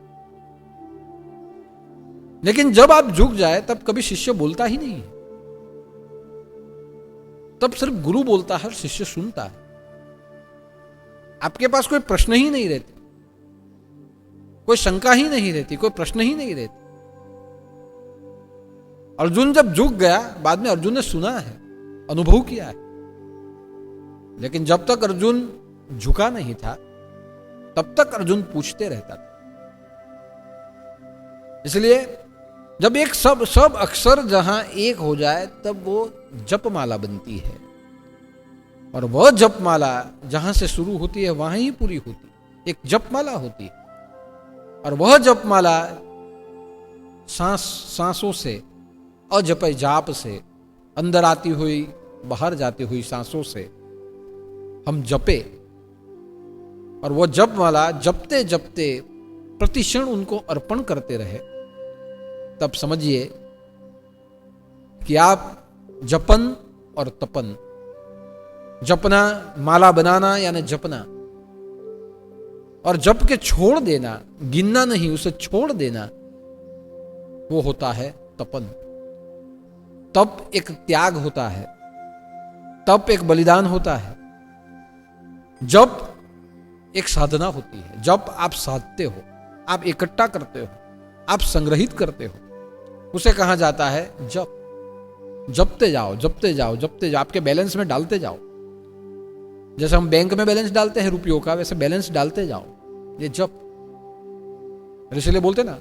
लेकिन जब आप झुक जाए, तब कभी शिष्य बोलता ही नहीं है। तब सिर्फ गुरु बोलता है और शिष्य सुनता है। आपके पास कोई प्रश्न ही नहीं रहते, कोई शंका ही नहीं रहती, कोई प्रश्न ही नहीं रहती। अर्जुन जब झुक गया, बाद में अर्जुन ने सुना है, अनुभव किया है। लेकिन जब तक अर्जुन झुका नहीं था, तब तक अर्जुन पूछते रहता था। इसलिए जब एक सब अक्षर जहां एक हो जाए, तब वो जपमाला बनती है। और वह जपमाला जहां से शुरू होती है, वहां ही पूरी होती है। एक जपमाला होती है, और वह जपमाला सांसों से, अजपय जाप से, अंदर आती हुई बाहर जाती हुई सांसों से हम जपे। और वह जपमाला जपते जपते प्रतिक्षण उनको अर्पण करते रहे, तब समझिए कि आप जपन और तपन, जपना माला बनाना यानी जपना, और जप के छोड़ देना, गिनना नहीं, उसे छोड़ देना, वो होता है तपन। तप एक त्याग होता है, तप एक बलिदान होता है। जप एक साधना होती है। जप आप साधते हो, आप इकट्ठा करते हो, आप संग्रहित करते हो, उसे कहा जाता है जप। जपते जाओ, जपते जाओ, जपते जाओ, आपके बैलेंस में डालते जाओ। जैसे हम बैंक में बैलेंस डालते हैं रुपयों का, वैसे बैलेंस डालते जाओ, ये जप। इसलिए बोलते ना,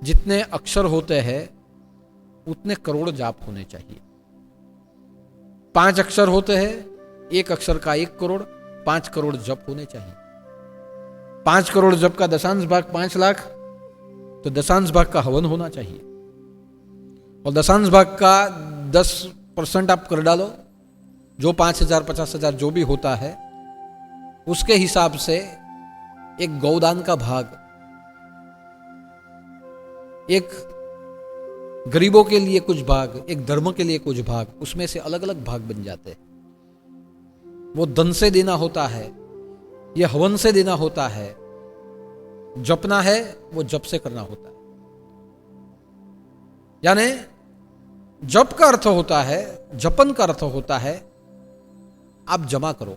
जितने अक्षर होते हैं उतने करोड़ जाप होने चाहिए। 5 अक्षर होते हैं, एक अक्षर का 1 करोड़, 5 करोड़ जप होने चाहिए। 5 करोड़ जप का दशांश भाग 5 लाख, तो दशांश भाग का हवन होना चाहिए। और दशांश भाग का 10% आप कर डालो, जो 5,000 50,000 जो भी होता है, उसके हिसाब से एक गौदान का भाग, एक गरीबों के लिए कुछ भाग, एक धर्म के लिए कुछ भाग, उसमें से अलग अलग भाग बन जाते हैं। वो धन से देना होता है, ये हवन से देना होता है। जपना है वो जप से करना होता है। यानी जप का अर्थ होता है, जपन का अर्थ होता है आप जमा करो,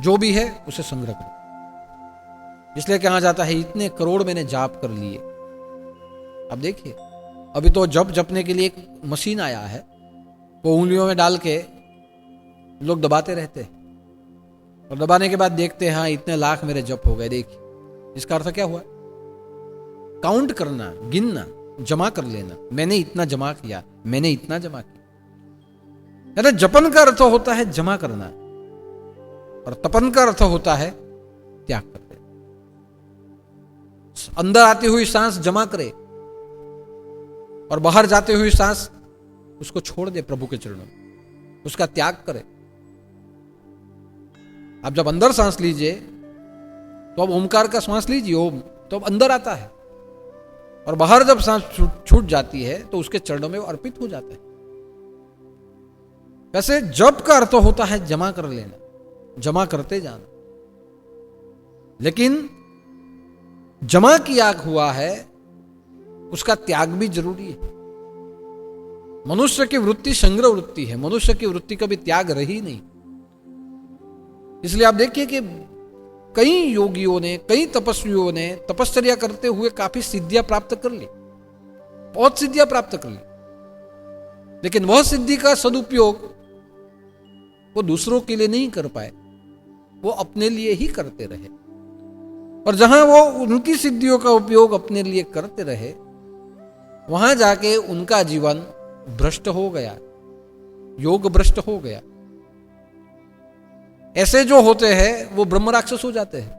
जो भी है उसे संग्रह करो। इसलिए कहा जाता है इतने करोड़ मैंने जाप कर लिए। अब देखिए, अभी तो जप जपने के लिए एक मशीन आया है, वो उंगलियों में डाल के लोग दबाते रहते हैं, और दबाने के बाद देखते हैं हाँ इतने लाख मेरे जप हो गए। देखिए इसका अर्थ क्या हुआ? काउंट करना, गिनना, जमा कर लेना। मैंने इतना जमा किया, मैंने इतना जमा किया। यानी जपन का अर्थ होता है जमा करना, और तपन का अर्थ होता है त्याग कर देना। अंदर आती हुई सांस जमा करे, और बाहर जाती हुई सांस उसको छोड़ दे प्रभु के चरणों में, उसका त्याग करे। आप जब अंदर सांस लीजिए तो अब ओमकार का श्वास लीजिए, ओम, तो अब अंदर आता है, और बाहर जब सांस छूट जाती है तो उसके चरणों में वो अर्पित हो जाता है। वैसे जप का अर्थ होता है जमा कर लेना, जमा करते जाना। लेकिन जमा किया हुआ है उसका त्याग भी जरूरी है। मनुष्य की वृत्ति संग्रह वृत्ति है, मनुष्य की वृत्ति कभी त्याग रही नहीं। इसलिए आप देखिए कि कई योगियों ने, कई तपस्वियों ने तपश्चर्या करते हुए काफी सिद्धियां प्राप्त कर ली, बहुत सिद्धियां प्राप्त कर ली, लेकिन वह सिद्धि का सदुपयोग वो दूसरों के लिए नहीं कर पाए, वो अपने लिए ही करते रहे। और जहां वो उनकी सिद्धियों का उपयोग अपने लिए करते रहे, वहां जाके उनका जीवन भ्रष्ट हो गया, योग भ्रष्ट हो गया। ऐसे जो होते हैं वो ब्रह्म राक्षस हो जाते हैं।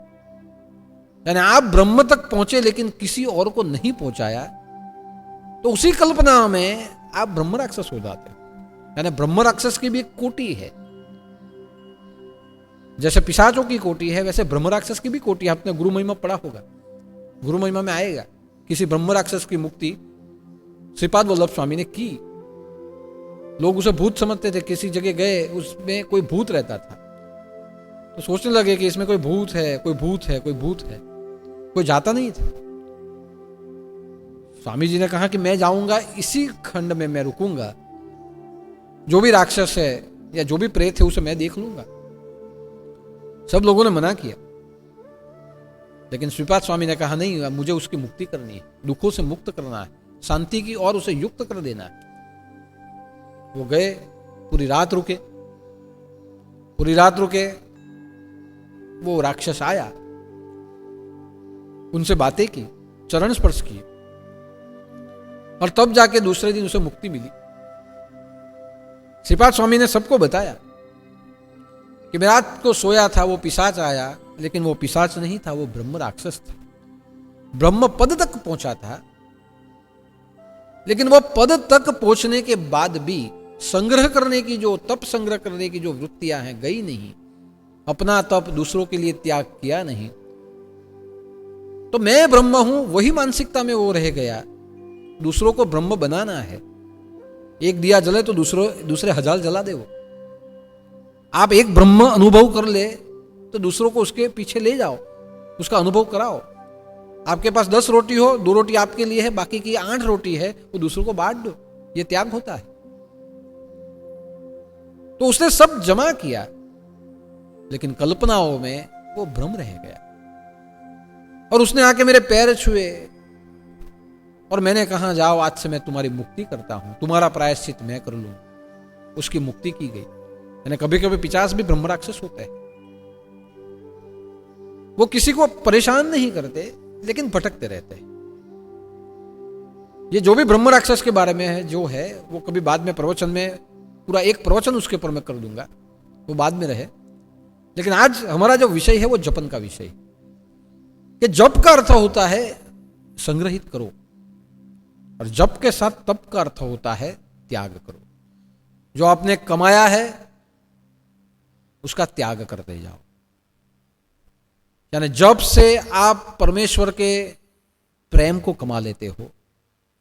यानी आप ब्रह्म तक पहुंचे लेकिन किसी और को नहीं पहुंचाया, तो उसी कल्पना में आप ब्रह्म राक्षस हो जाते हो। यानी ब्रह्म राक्षस की भी एक कोटि है। जैसे पिशाचों की कोटि है, वैसे ब्रह्म राक्षस की भी कोटि है। आपने गुरु महिमा पढ़ा होगा, गुरु महिमा में आएगा किसी ब्रह्म राक्षस की मुक्ति श्रीपाद वल्लभ स्वामी ने की। लोग उसे भूत समझते थे, किसी जगह गए उसमें कोई भूत रहता था तो सोचने लगे कि इसमें कोई भूत है, कोई भूत है, कोई भूत है, कोई जाता नहीं था। स्वामी जी ने कहा कि मैं जाऊंगा, इसी खंड में मैं रुकूंगा, जो भी राक्षस है या जो भी प्रेत है उसे मैं देख लूंगा। सब लोगों ने मना किया, लेकिन श्रीपाद स्वामी ने कहा नहीं, मुझे उसकी मुक्ति करनी है, दुखों से मुक्त करना है, शांति की और उसे युक्त कर देना है। वो गए, पूरी रात रुके, पूरी रात रुके। वो राक्षस आया, उनसे बातें की, चरण स्पर्श किए, और तब जाके दूसरे दिन उसे मुक्ति मिली। श्रीपाद स्वामी ने सबको बताया कि मैं रात को सोया था, वो पिशाच आया, लेकिन वो पिशाच नहीं था, वो ब्रह्म राक्षस था। ब्रह्म पद तक पहुंचा था, लेकिन वो पद तक पहुंचने के बाद भी संग्रह करने की, जो तप संग्रह करने की जो वृत्तियां हैं, गई नहीं। अपना तप दूसरों के लिए त्याग किया नहीं। तो मैं ब्रह्म हूं, वही मानसिकता में वो रह गया। दूसरों को ब्रह्म बनाना है। एक दिया जले तो दूसरे हजार जला दे। वो आप एक ब्रह्म अनुभव कर ले तो दूसरों को उसके पीछे ले जाओ, उसका अनुभव कराओ। आपके पास 10 रोटी हो, 2 रोटी आपके लिए है, बाकी की 8 रोटी है, वो दूसरों को बांट दो। ये त्याग होता है। तो उसने सब जमा किया, लेकिन कल्पनाओं में वो भ्रम रह गया। और उसने आके मेरे पैर छुए और मैंने कहा, जाओ आज से मैं तुम्हारी मुक्ति करता हूं, तुम्हारा प्रायश्चित मैं कर लूं। उसकी मुक्ति की गई। यानी कभी कभी पिशाच भी ब्रह्म राक्षस होता है। वो किसी को परेशान नहीं करते, लेकिन भटकते रहते हैं। ये जो भी ब्रह्म राक्षस के बारे में है, जो है वो कभी बाद में प्रवचन में, पूरा एक प्रवचन उसके ऊपर मैं कर दूंगा, वो बाद में रहे। लेकिन आज हमारा जो विषय है वो जपन का विषय। कि जप का अर्थ होता है संग्रहित करो, और जप के साथ तप का अर्थ होता है त्याग करो। जो आपने कमाया है उसका त्याग करते जाओ। यानी जप से आप परमेश्वर के प्रेम को कमा लेते हो,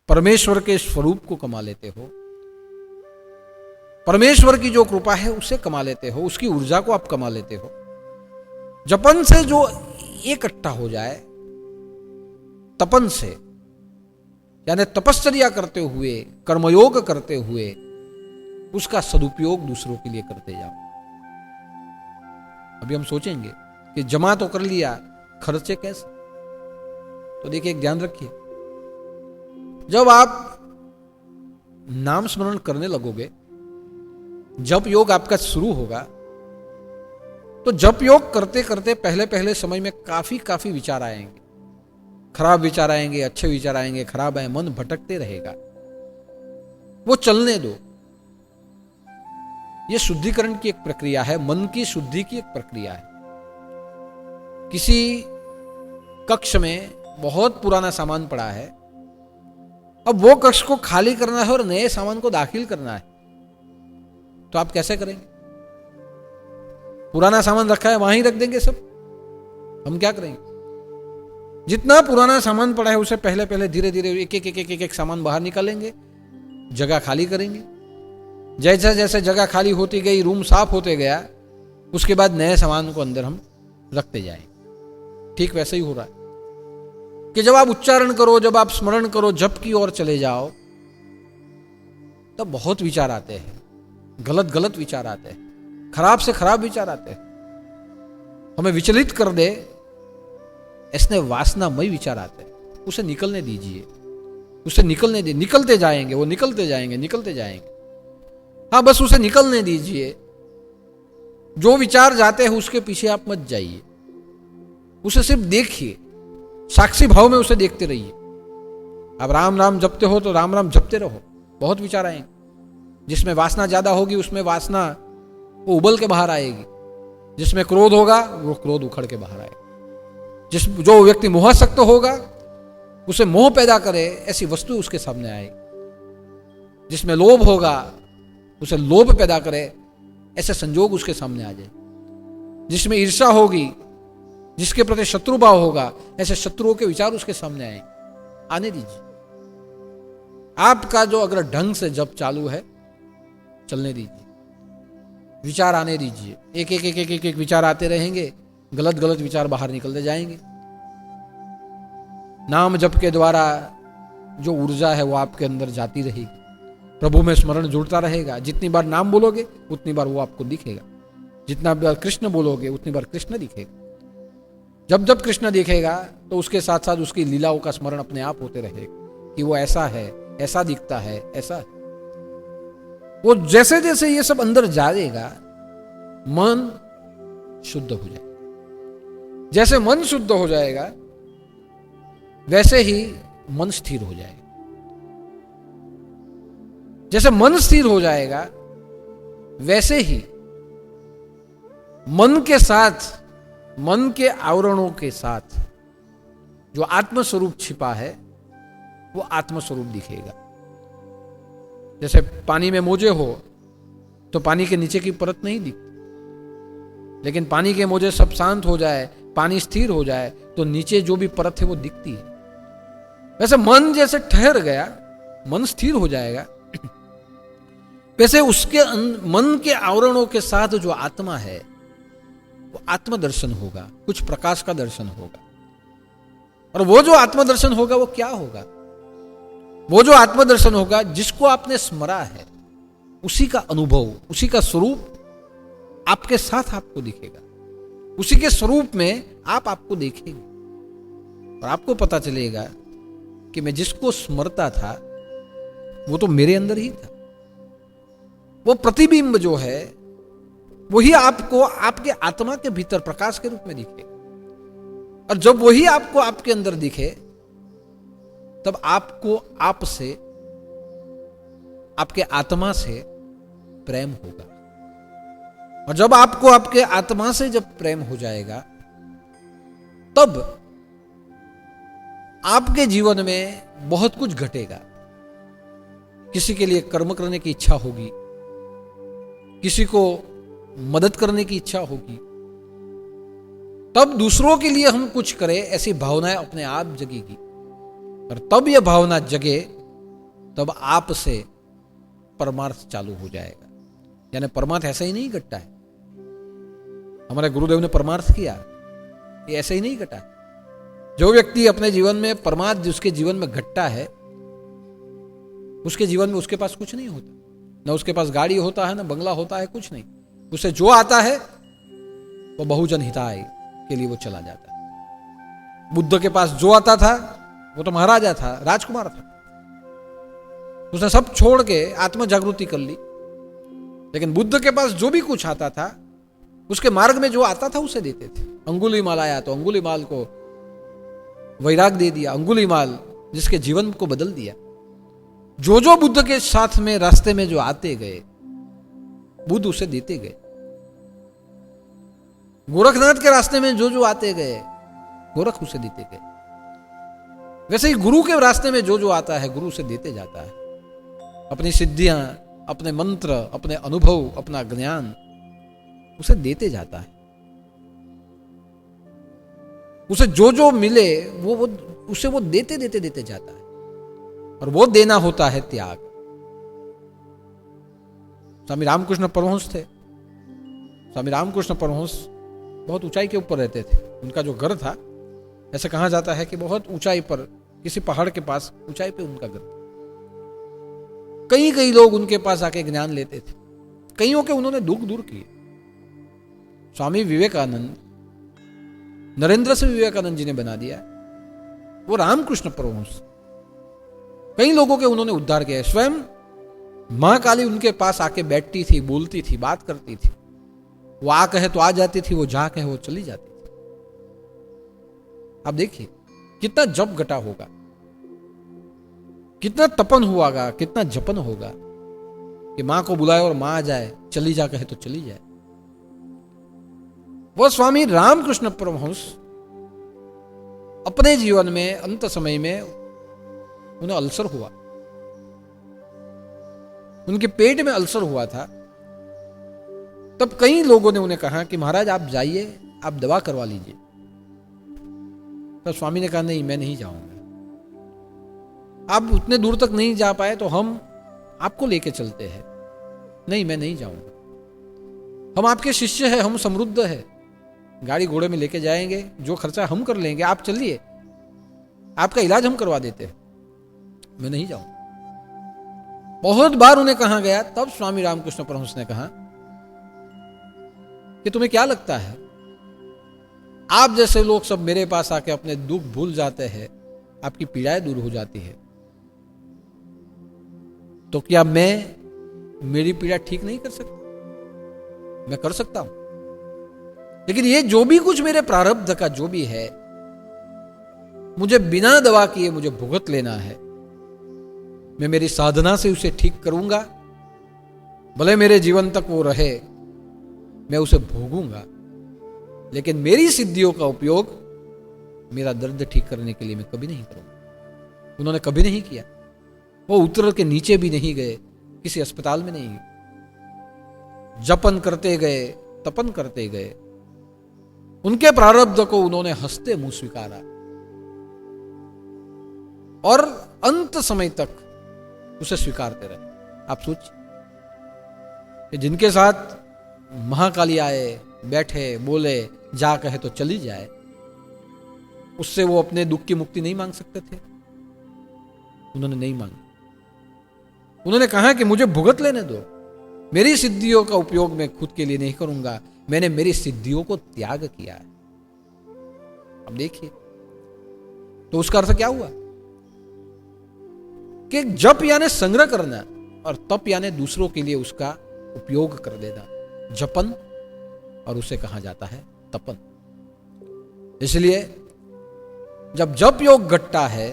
परमेश्वर के स्वरूप को कमा लेते हो, परमेश्वर की जो कृपा है उसे कमा लेते हो, उसकी ऊर्जा को आप कमा लेते हो। जपन से जो इकट्ठा हो जाए, तपन से यानी तपश्चर्या करते हुए, कर्मयोग करते हुए, उसका सदुपयोग दूसरों के लिए करते जाओ। अभी हम सोचेंगे कि जमा तो कर लिया, खर्चे कैसे? तो देखिए, एक ध्यान रखिए, जब आप नाम स्मरण करने लगोगे, जप योग आपका शुरू होगा, तो जप योग करते करते पहले पहले समय में काफी विचार आएंगे। खराब विचार आएंगे, अच्छे विचार आएंगे, खराब आए, मन भटकते रहेगा। वो चलने दो। ये शुद्धिकरण की एक प्रक्रिया है, मन की शुद्धि की एक प्रक्रिया है। किसी कक्ष में बहुत पुराना सामान पड़ा है, अब वो कक्ष को खाली करना है और नए सामान को दाखिल करना है, तो आप कैसे करेंगे? पुराना सामान रखा है, वहां ही रख देंगे सब? हम क्या करेंगे? जितना पुराना सामान पड़ा है उसे पहले पहले धीरे धीरे एक सामान बाहर निकालेंगे, जगह खाली करेंगे। जैसे जैसे जगह खाली होती गई, रूम साफ होते गया, उसके बाद नए सामान को अंदर हम रखते जाएंगे। ठीक वैसे ही हो रहा है कि जब आप उच्चारण करो, जब आप स्मरण करो, जप की ओर चले जाओ, तब बहुत विचार आते हैं, गलत विचार आते हैं, खराब से खराब विचार आते हैं, हमें विचलित कर दे ऐसे वासनामय विचार आते हैं। उसे निकलने दीजिए, उसे निकलने दीजिए। निकलते जाएंगे, वो निकलते जाएंगे। हाँ, बस उसे निकलने दीजिए। जो विचार जाते हैं उसके पीछे आप मत जाइए, उसे सिर्फ देखिए, साक्षी भाव में उसे देखते रहिए। आप राम राम जपते हो तो राम राम जपते रहो। बहुत विचार आएंगे, जिसमें वासना ज्यादा होगी उसमें वासना वो उबल के बाहर आएगी, जिसमें क्रोध होगा वो क्रोध उखड़ के बाहर आएगा, जो व्यक्ति मोहासक्त होगा उसे मोह पैदा करे ऐसी वस्तु उसके सामने आए। जिसमें लोभ होगा उसे लोभ पैदा करे ऐसे संजोग उसके सामने आ जाए। जिसमें ईर्ष्या होगी, जिसके प्रति शत्रुभाव होगा, ऐसे शत्रुओं के विचार उसके सामने आए। आने दीजिए। आपका जो अगर ढंग से जप चालू है, चलने दीजिए। विचार आने दीजिए। एक एक एक एक एक, एक विचार आते रहेंगे, गलत गलत विचार बाहर निकलते जाएंगे। नाम जप के द्वारा जो ऊर्जा है वो आपके अंदर जाती रहेगी। प्रभु में स्मरण जुड़ता रहेगा। जितनी बार नाम बोलोगे उतनी बार वो आपको दिखेगा। जितना बार कृष्ण बोलोगे उतनी बार कृष्ण दिखेगा। जब जब कृष्ण दिखेगा तो उसके साथ साथ उसकी लीलाओं का स्मरण अपने आप होते रहेगा कि वो ऐसा है, ऐसा दिखता है, ऐसा। वो जैसे जैसे ये सब अंदर जाएगा, मन शुद्ध हो जाएगा। जैसे मन शुद्ध हो जाएगा वैसे ही मन स्थिर हो जाएगा। जैसे मन स्थिर हो जाएगा वैसे ही मन के साथ, मन के आवरणों के साथ जो आत्मस्वरूप छिपा है वो आत्मस्वरूप दिखेगा। जैसे पानी में मोजे हो तो पानी के नीचे की परत नहीं दिखती, लेकिन पानी के मोजे सब शांत हो जाए, पानी स्थिर हो जाए तो नीचे जो भी परत है वो दिखती है। वैसे मन जैसे ठहर गया, मन स्थिर हो जाएगा, वैसे उसके मन के आवरणों के साथ जो आत्मा है वो आत्मदर्शन होगा, कुछ प्रकाश का दर्शन होगा। और वो जो आत्मदर्शन होगा वो क्या होगा? वो जो आत्मदर्शन होगा जिसको आपने स्मरा है, उसी का अनुभव, उसी का स्वरूप आपके साथ आपको दिखेगा। उसी के स्वरूप में आप आपको देखेंगे और आपको पता चलेगा कि मैं जिसको स्मरता था वो तो मेरे अंदर ही था। वो प्रतिबिंब जो है वही आपको आपके आत्मा के भीतर प्रकाश के रूप में दिखेगा। और जब वही आपको आपके अंदर दिखे तब आपको आपसे, आपके आत्मा से प्रेम होगा। और जब आपको आपके आत्मा से जब प्रेम हो जाएगा तब आपके जीवन में बहुत कुछ घटेगा। किसी के लिए कर्म करने की इच्छा होगी, किसी को मदद करने की इच्छा होगी, तब दूसरों के लिए हम कुछ करें ऐसी भावनाएं अपने आप जगेगी। और तब यह भावना जगे तब आपसे परमार्थ चालू हो जाएगा। यानी परमार्थ ऐसे ही नहीं घटता है। हमारे गुरुदेव ने परमार्थ किया, ये ऐसे ही नहीं घटा। जो व्यक्ति अपने जीवन में परमार्थ जिसके जीवन में घटता है, उसके जीवन में उसके पास कुछ नहीं होता। न उसके पास गाड़ी होता है, न बंगला होता है, कुछ नहीं। उसे जो आता है वो बहुजन हिताय के लिए वो चला जाता है। बुद्ध के पास जो आता था वो तो महाराजा था, राजकुमार था। उसने सब छोड़ के आत्म जागृति कर ली। लेकिन बुद्ध के पास जो भी कुछ आता था, उसके मार्ग में जो आता था उसे देते थे। अंगुलीमाल आया तो अंगुलीमाल को वैराग दे दिया। अंगुलीमाल जिसके जीवन को बदल दिया। जो जो बुद्ध के साथ में रास्ते में जो आते गए, बुद्ध उसे देते गए। गोरखनाथ के रास्ते में जो जो आते गए, गोरख उसे देते गए। वैसे ही गुरु के रास्ते में जो जो आता है, गुरु उसे देते जाता है। अपनी सिद्धियां, अपने मंत्र, अपने अनुभव, अपना ज्ञान उसे देते जाता है। उसे जो जो मिले वो उसे वो देते देते देते जाता है। और वो देना होता है त्याग। स्वामी रामकृष्ण परमहंस थे। स्वामी रामकृष्ण परमहंस बहुत ऊंचाई के ऊपर रहते थे। उनका जो घर था, ऐसे कहा जाता है कि बहुत ऊंचाई पर, किसी पहाड़ के पास ऊंचाई पे उनका घर था। कई कई लोग उनके पास आके ज्ञान लेते थे। कईयों के उन्होंने दुख दूर किए। स्वामी विवेकानंद, नरेंद्र से विवेकानंद जी ने बना दिया। वो रामकृष्ण परमहंस, कई लोगों के उन्होंने उद्धार किया। स्वयं मां काली उनके पास आके बैठती थी, बोलती थी, बात करती थी। वो आ कहे तो आ जाती थी, वो जा कहे वो चली जाती थी। आप देखिए कितना जप घटा होगा, कितना तपन हुआगा, कितना जपन होगा कि मां को बुलाए और मां आ जाए, चली जा कहे तो चली जाए। वो स्वामी रामकृष्ण परमहंस अपने जीवन में अंत समय में उन्हें अल्सर हुआ, उनके पेट में अल्सर हुआ था। तब कई लोगों ने उन्हें कहा कि महाराज आप जाइए, आप दवा करवा लीजिए। तो स्वामी ने कहा नहीं, मैं नहीं जाऊंगा। आप उतने दूर तक नहीं जा पाए तो हम आपको लेके चलते हैं। नहीं, मैं नहीं जाऊंगा। हम आपके शिष्य हैं, हम समृद्ध हैं, गाड़ी घोड़े में लेके जाएंगे, जो खर्चा हम कर लेंगे, आप चलिए, आपका इलाज हम करवा देते हैं। मैं नहीं जाऊंगा। बहुत बार उन्हें कहा गया। तब स्वामी रामकृष्ण परमहंस ने कहा कि तुम्हें क्या लगता है, आप जैसे लोग सब मेरे पास आके अपने दुख भूल जाते हैं, आपकी पीड़ाएं दूर हो जाती है, तो क्या मैं मेरी पीड़ा ठीक नहीं कर सकता? मैं कर सकता हूं, लेकिन ये जो भी कुछ मेरे प्रारब्ध का जो भी है, मुझे बिना दवा किए मुझे भुगत लेना है। मैं मेरी साधना से उसे ठीक करूंगा, भले मेरे जीवन तक वो रहे, मैं उसे भोगूंगा, लेकिन मेरी सिद्धियों का उपयोग मेरा दर्द ठीक करने के लिए मैं कभी नहीं करूंगा। उन्होंने कभी नहीं किया। वो उतर के नीचे भी नहीं गए, किसी अस्पताल में नहीं गए, जपन करते गए, तपन करते गए। उनके प्रारब्ध को उन्होंने हंसते मुंह स्वीकारा और अंत समय तक उसे स्वीकारते रहे। आप सोचिए कि जिनके साथ महाकाली आए, बैठे, बोले, जा कहे तो चली जाए, उससे वो अपने दुख की मुक्ति नहीं मांग सकते थे? उन्होंने नहीं मांगी। उन्होंने कहा कि मुझे भुगत लेने दो, मेरी सिद्धियों का उपयोग मैं खुद के लिए नहीं करूंगा, मैंने मेरी सिद्धियों को त्याग किया है। अब देखिए तो उसका अर्थ क्या हुआ कि जप यानी संग्रह करना और तप यानी दूसरों के लिए उसका उपयोग कर देना, जपन, और उसे कहा जाता है तपन। इसलिए जब जप योग घटता है,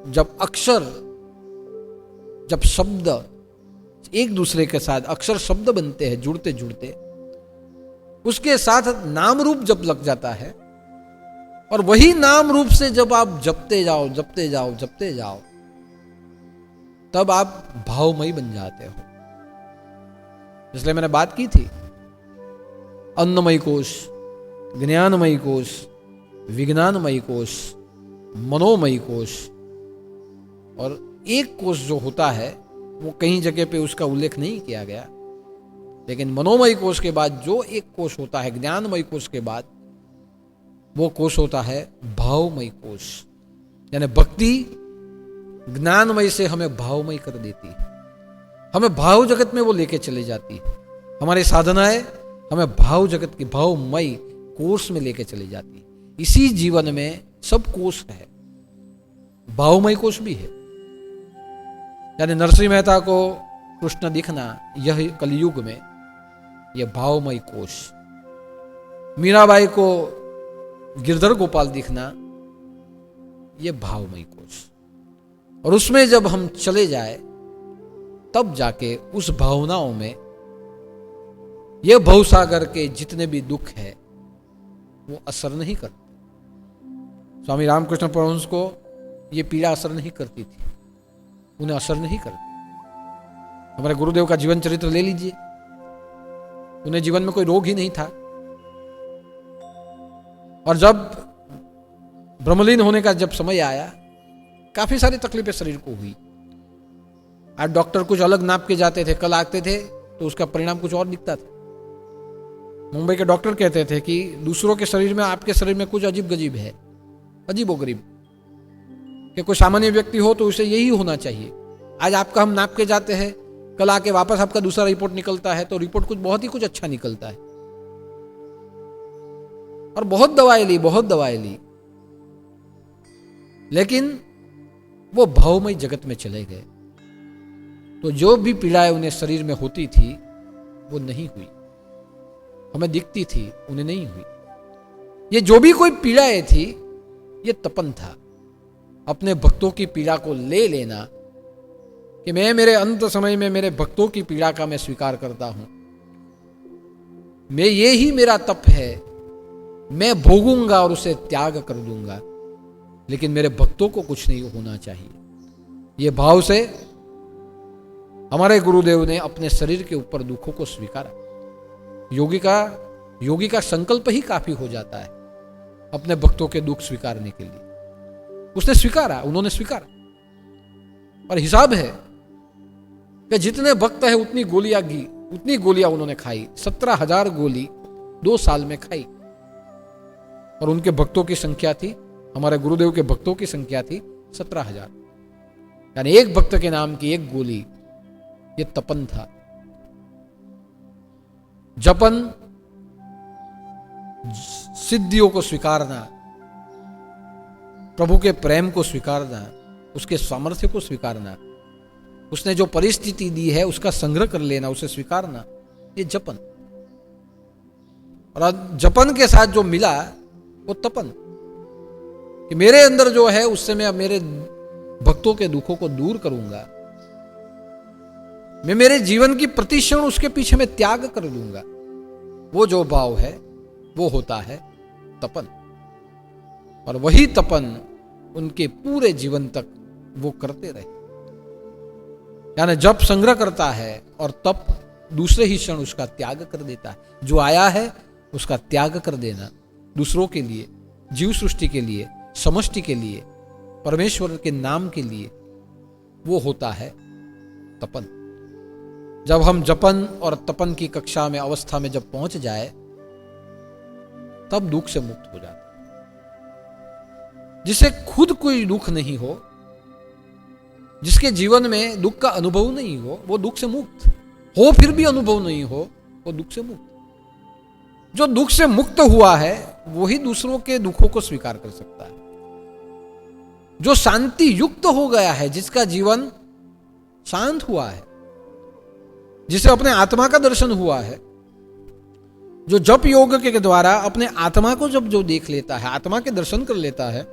जब अक्षर, जब शब्द एक दूसरे के साथ अक्षर शब्द बनते हैं, जुड़ते जुड़ते, उसके साथ नाम रूप जब लग जाता है, और वही नाम रूप से जब आप जपते जाओ, जपते जाओ, जपते जाओ, तब आप भावमयी बन जाते हो। इसलिए मैंने बात की थी, अन्नमयी कोश, ज्ञानमयी कोश, विज्ञानमयी कोश, मनोमयी कोश, और एक कोश जो होता है वो कहीं जगह पे उसका उल्लेख नहीं किया गया, लेकिन मनोमयी कोश के बाद जो एक कोश होता है, ज्ञानमयी कोश के बाद वो कोश होता है भावमयी कोश। यानी भक्ति ज्ञानमय से हमें भावमय कर देती है, हमें भाव जगत में वो लेके चली जाती है। हमारी साधनाएं हमें भाव जगत की भावमय कोश में लेके चली जाती है। इसी जीवन में सब कोश है, भावमय कोश भी है। यानी नरसिंह मेहता को कृष्ण दिखना, यह कलयुग में यह भावमय कोश, मीराबाई को गिरधर गोपाल दिखना, यह भावमय कोश। और उसमें जब हम चले जाए तब जाके उस भावनाओं में यह भवसागर के जितने भी दुख है वो असर नहीं करते। स्वामी रामकृष्ण परमहंस को यह पीड़ा असर नहीं करती थी, उन्हें असर नहीं करती। हमारे गुरुदेव का जीवन चरित्र ले लीजिए, उन्हें जीवन में कोई रोग ही नहीं था, और जब ब्रह्मलीन होने का जब समय आया, काफी सारी तकलीफें शरीर को हुई। आज डॉक्टर कुछ अलग नाप के जाते थे, कल आते थे तो उसका परिणाम कुछ और दिखता था। मुंबई के डॉक्टर कहते थे कि दूसरों के शरीर में, आपके शरीर में कुछ अजीब गजीब है, अजीबोगरीब, कि कोई सामान्य व्यक्ति हो तो उसे यही होना चाहिए। आज आपका हम नाप के जाते हैं, कल आके वापस आपका दूसरा रिपोर्ट निकलता है तो रिपोर्ट कुछ बहुत ही कुछ अच्छा निकलता है। और बहुत दवाएं ली, बहुत दवाएं ली, लेकिन वो भावमय जगत में चले गए। तो जो भी पीड़ाएं उन्हें शरीर में होती थी वो नहीं हुई, हमें दिखती थी, उन्हें नहीं हुई। ये जो भी कोई पीड़ाएं थी ये तपन था, अपने भक्तों की पीड़ा को ले लेना कि मैं मेरे अंत समय में मेरे भक्तों की पीड़ा का मैं स्वीकार करता हूं, मैं ये ही मेरा तप है, मैं भोगूंगा और उसे त्याग कर दूंगा। लेकिन मेरे भक्तों को कुछ नहीं होना चाहिए। ये भाव से हमारे गुरुदेव ने अपने शरीर के ऊपर दुखों को स्वीकारा। योगी का संकल्प ही काफी हो जाता है अपने भक्तों के दुख स्वीकारने के लिए। उसने स्वीकारा, उन्होंने स्वीकारा। और हिसाब है कि जितने भक्त है उतनी गोलियां उन्होंने खाई। 17,000 गोली 2 साल में खाई। और उनके भक्तों की संख्या थी, हमारे गुरुदेव के भक्तों की संख्या थी 17,000। यानी एक भक्त के नाम की एक गोली, ये तपन था। जपन सिद्धियों को स्वीकारना, प्रभु के प्रेम को स्वीकारना, उसके सामर्थ्य को स्वीकारना, उसने जो परिस्थिति दी है उसका संग्रह कर लेना, उसे स्वीकारना, ये जपन। और जपन के साथ जो मिला वो तपन, कि मेरे अंदर जो है उससे मैं मेरे भक्तों के दुखों को दूर करूंगा। मैं मेरे जीवन की प्रतिक्षण उसके पीछे में त्याग कर दूंगा। वो जो भाव है वो होता है तपन। और वही तपन उनके पूरे जीवन तक वो करते रहे। यानी जप संग्रह करता है और तप दूसरे ही क्षण उसका त्याग कर देता है। जो आया है उसका त्याग कर देना, दूसरों के लिए, जीव सृष्टि के लिए, समष्टि के लिए, परमेश्वर के नाम के लिए, वो होता है तपन। जब हम जपन और तपन की कक्षा में, अवस्था में जब पहुंच जाए, तब दुख से मुक्त हो जाता है। जिसे खुद कोई दुख नहीं हो, जिसके जीवन में दुख का अनुभव नहीं हो, वो दुख से मुक्त हो। फिर भी अनुभव नहीं हो, वो दुख से मुक्त। जो दुख से मुक्त हुआ है वही दूसरों के दुखों को स्वीकार कर सकता है। जो शांति युक्त हो गया है, जिसका जीवन शांत हुआ है, जिसे अपने आत्मा का दर्शन हुआ है, जो जप योग के द्वारा अपने आत्मा को जब जो देख लेता है, आत्मा के दर्शन कर लेता है,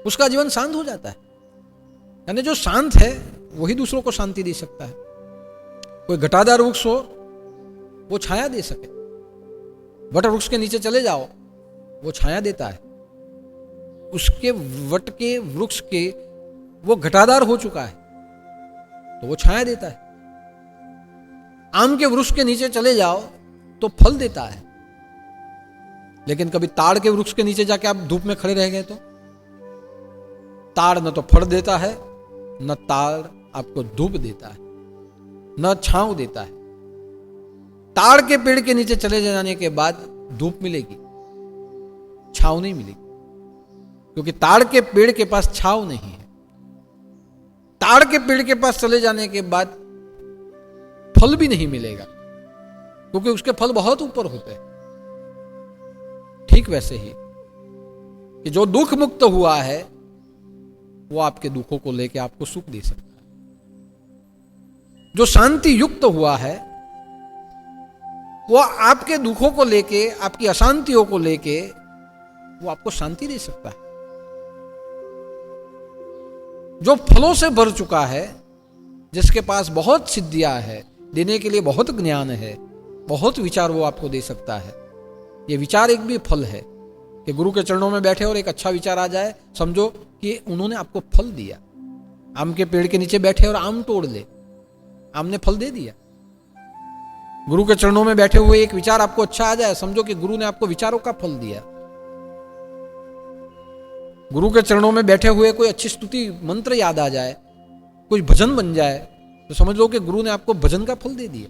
उसका जीवन शांत हो जाता है। यानी जो शांत है वही दूसरों को शांति दे सकता है। कोई घटादार वृक्ष हो, वो छाया दे सके। वट वृक्ष के नीचे चले जाओ, वो छाया देता है। उसके वट के वृक्ष के वो घटादार हो चुका है तो वो छाया देता है। आम के वृक्ष के नीचे चले जाओ तो फल देता है। लेकिन कभी ताड़ के वृक्ष के नीचे जाके आप धूप में खड़े रह गए तो ताड़ न तो फल देता है, न ताड़ आपको धूप देता है, न छांव देता है। ताड़ के पेड़ के नीचे चले जाने के बाद धूप मिलेगी, छांव नहीं मिलेगी, क्योंकि ताड़ के पेड़ के पास छांव नहीं है। ताड़ के पेड़ के पास चले जाने के बाद फल भी नहीं मिलेगा, क्योंकि उसके फल बहुत ऊपर होते हैं। ठीक वैसे ही कि जो दुख मुक्त हुआ है वो आपके दुखों को लेकर आपको सुख दे सकता है। जो शांति युक्त हुआ है वो आपके दुखों को लेके, आपकी अशांतियों को लेके वो आपको शांति दे सकता है। जो फलों से भर चुका है, जिसके पास बहुत सिद्धियां है, देने के लिए बहुत ज्ञान है, बहुत विचार वो आपको दे सकता है। ये विचार एक भी फल है कि गुरु के चरणों में बैठे और एक अच्छा विचार आ जाए, समझो कि उन्होंने आपको फल दिया। आम के पेड़ के नीचे बैठे और आम तोड़ ले, आम ने फल दे दिया। गुरु के चरणों में बैठे हुए एक विचार आपको अच्छा आ जाए, समझो कि गुरु ने आपको विचारों का फल दिया। गुरु के चरणों में बैठे हुए कोई अच्छी स्तुति मंत्र याद आ जाए, कोई भजन बन जाए, तो समझ लो कि गुरु ने आपको भजन का फल दे दिया।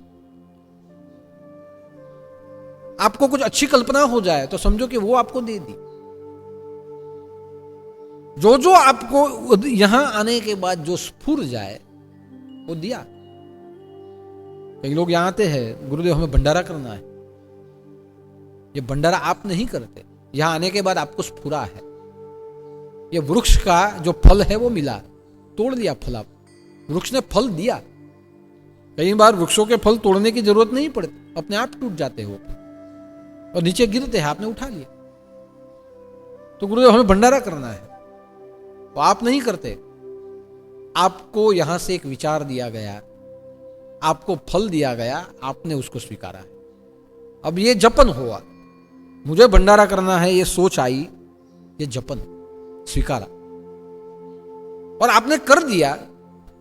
आपको कुछ अच्छी कल्पना हो जाए तो समझो कि वो आपको दे दी। जो जो आपको यहां आने के बाद जो स्फुर जाए वो दिया। कई लोग यहां आते हैं, गुरुदेव हमें भंडारा करना है। ये भंडारा आप नहीं करते, यहां आने के बाद आपको स्फुरा है। ये वृक्ष का जो फल है वो मिला, तोड़ लिया फल। आप वृक्ष ने फल दिया। कई बार वृक्षों के फल तोड़ने की जरूरत नहीं पड़ती, अपने आप टूट जाते हो और नीचे गिरते हैं, आपने उठा लिया। तो गुरुदेव हमें भंडारा करना है, तो आप नहीं करते। आपको यहां से एक विचार दिया गया, आपको फल दिया गया, आपने उसको स्वीकारा है। अब ये जपन हुआ, मुझे भंडारा करना है, ये सोच आई, ये जपन स्वीकारा, और आपने कर दिया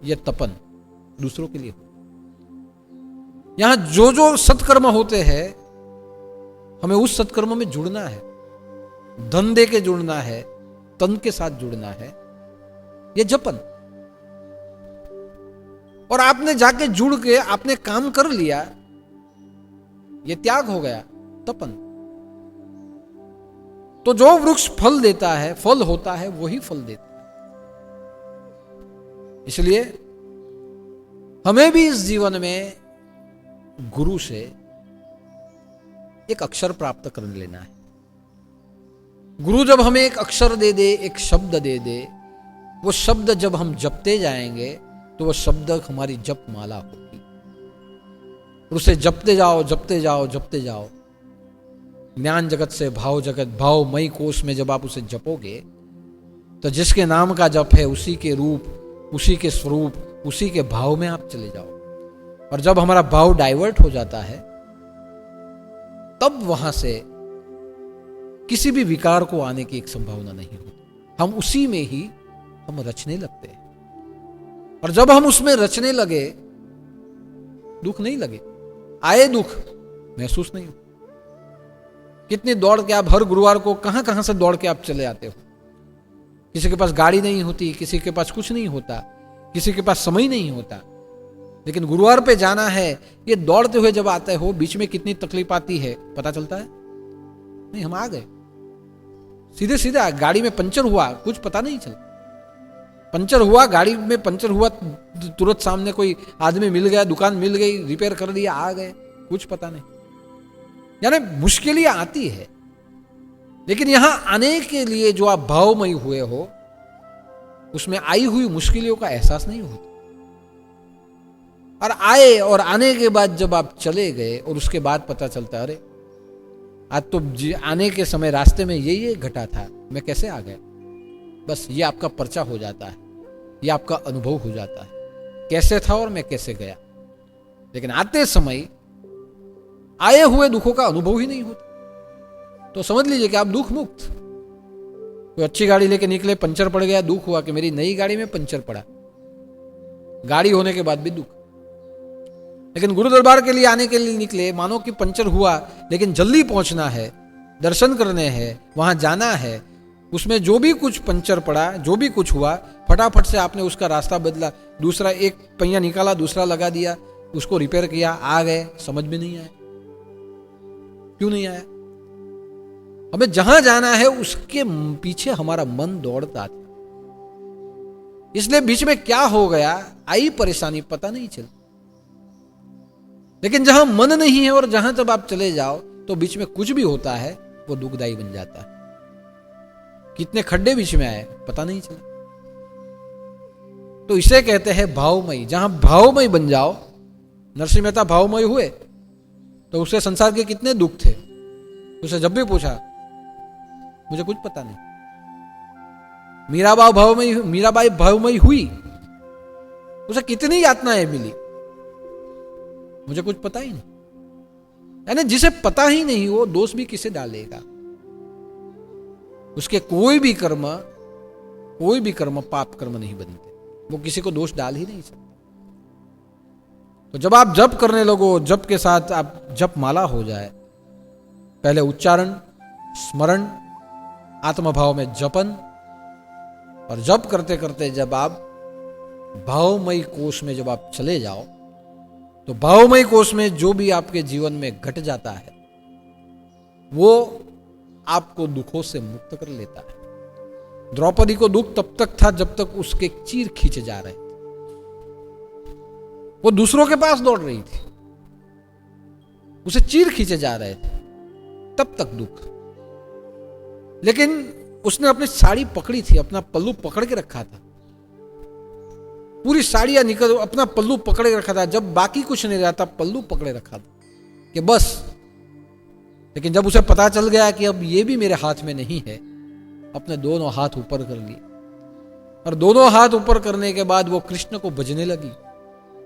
ये तपन दूसरों के लिए। यहां जो जो सत्कर्म होते हैं हमें उस सत्कर्म में जुड़ना है, धन दे के जुड़ना है, तन के साथ जुड़ना है, ये जपन। और आपने जाके जुड़ के आपने काम कर लिया, ये त्याग हो गया, तपन। तो जो वृक्ष फल देता है, फल होता है, वही फल देता है। इसलिए हमें भी इस जीवन में गुरु से एक अक्षर प्राप्त कर लेना है। गुरु जब हमें एक अक्षर दे दे, एक शब्द दे दे, वो शब्द जब हम जपते जाएंगे तो वो शब्द हमारी जप माला होगी। और उसे जपते जाओ, जपते जाओ, जपते जाओ। ज्ञान जगत से भाव जगत, भावमयी कोश में जब आप उसे जपोगे तो जिसके नाम का जप है उसी के रूप, उसी के स्वरूप, उसी के भाव में आप चले जाओ। और जब हमारा भाव डाइवर्ट हो जाता है तब वहां से किसी भी विकार को आने की एक संभावना नहीं होती। हम उसी में ही हम रचने लगते हैं। और जब हम उसमें रचने लगे, दुख नहीं लगे, आए दुख महसूस नहीं हो। कितनी दौड़ के आप हर गुरुवार को कहां कहां से दौड़ के आप चले आते हो। किसी के पास गाड़ी नहीं होती, किसी के पास कुछ नहीं होता, किसी के पास समय नहीं होता, लेकिन गुरुवार पे जाना है। ये दौड़ते हुए जब आते हो, बीच में कितनी तकलीफ आती है पता चलता है? नहीं, हम आ गए सीधे सीधे। गाड़ी में पंचर हुआ, कुछ पता नहीं चला। पंचर हुआ, गाड़ी में पंचर हुआ, तुरंत सामने कोई आदमी मिल गया, दुकान मिल गई, रिपेयर कर दिया, आ गए, कुछ पता नहीं। यानी मुश्किलें आती है, लेकिन यहां आने के लिए जो आप भावमयी हुए हो, उसमें आई हुई मुश्किलों का एहसास नहीं होता। और आए, और आने के बाद जब आप चले गए और उसके बाद पता चलता, अरे आज तो आने के समय रास्ते में ये घटा था, मैं कैसे आ गया। बस ये आपका पर्चा हो जाता है, ये आपका अनुभव हो जाता है, कैसे था और मैं कैसे गया। लेकिन आते समय आए हुए दुखों का अनुभव ही नहीं होता। तो समझ लीजिए कि आप दुख मुक्त। कोई अच्छी गाड़ी लेके निकले, पंचर पड़ गया, दुख हुआ कि मेरी नई गाड़ी में पंचर पड़ा, गाड़ी होने के बाद भी दुख। लेकिन गुरु दरबार के लिए आने के लिए निकले, मानो कि पंचर हुआ, लेकिन जल्दी पहुंचना है, दर्शन करने हैं, वहां जाना है। उसमें जो भी कुछ पंचर पड़ा, जो भी कुछ हुआ, फटाफट से आपने उसका रास्ता बदला, दूसरा एक पहिया निकाला, दूसरा लगा दिया, उसको रिपेयर किया, आ गए। समझ में नहीं आया, क्यों नहीं आया? हमें जहां जाना है उसके पीछे हमारा मन दौड़ता था, इसलिए बीच में क्या हो गया, आई परेशानी पता नहीं चल। लेकिन जहां मन नहीं है और जहां जब आप चले जाओ तो बीच में कुछ भी होता है वो दुखदाई बन जाता है। कितने खड्डे बीच में आए पता नहीं चला। तो इसे कहते हैं भावमयी। जहां भावमयी बन जाओ, नरसिंह मेहता भावमयी हुए तो उसे संसार के कितने दुख थे। उसे जब भी पूछा, मुझे कुछ पता नहीं। मीराबाई भावमयी हुई, उसे कितनी यातनाएं मिली, मुझे कुछ पता ही नहीं। यानी जिसे पता ही नहीं वो दोष भी किसे डालेगा। उसके कोई भी कर्म पाप कर्म नहीं बनते, वो किसी को दोष डाल ही नहीं सकता। तो जब आप जप करने लगो, जप के साथ आप जप माला हो जाए, पहले उच्चारण, स्मरण, आत्मभाव में जपन, और जप करते करते जब आप भावमयी कोश में जब आप चले जाओ तो भावमयी कोश में जो भी आपके जीवन में घट जाता है वो आपको दुखों से मुक्त कर लेता है। द्रौपदी को दुख तब तक था जब तक उसके चीर खींचे जा रहे थे, वो दूसरों के पास दौड़ रही थी, उसे चीर खींचे जा रहे थे, तब तक दुख। लेकिन उसने अपनी साड़ी पकड़ी थी, अपना पल्लू पकड़ के रखा था, पूरी साड़ियां निकल, अपना पल्लू पकड़े रखा था। जब बाकी कुछ नहीं रहा था, पल्लू पकड़े रखा था कि बस। लेकिन जब उसे पता चल गया कि अब ये भी मेरे हाथ में नहीं है, अपने दोनों हाथ ऊपर कर लिए, और दोनों हाथ ऊपर करने के बाद वो कृष्ण को भजने लगी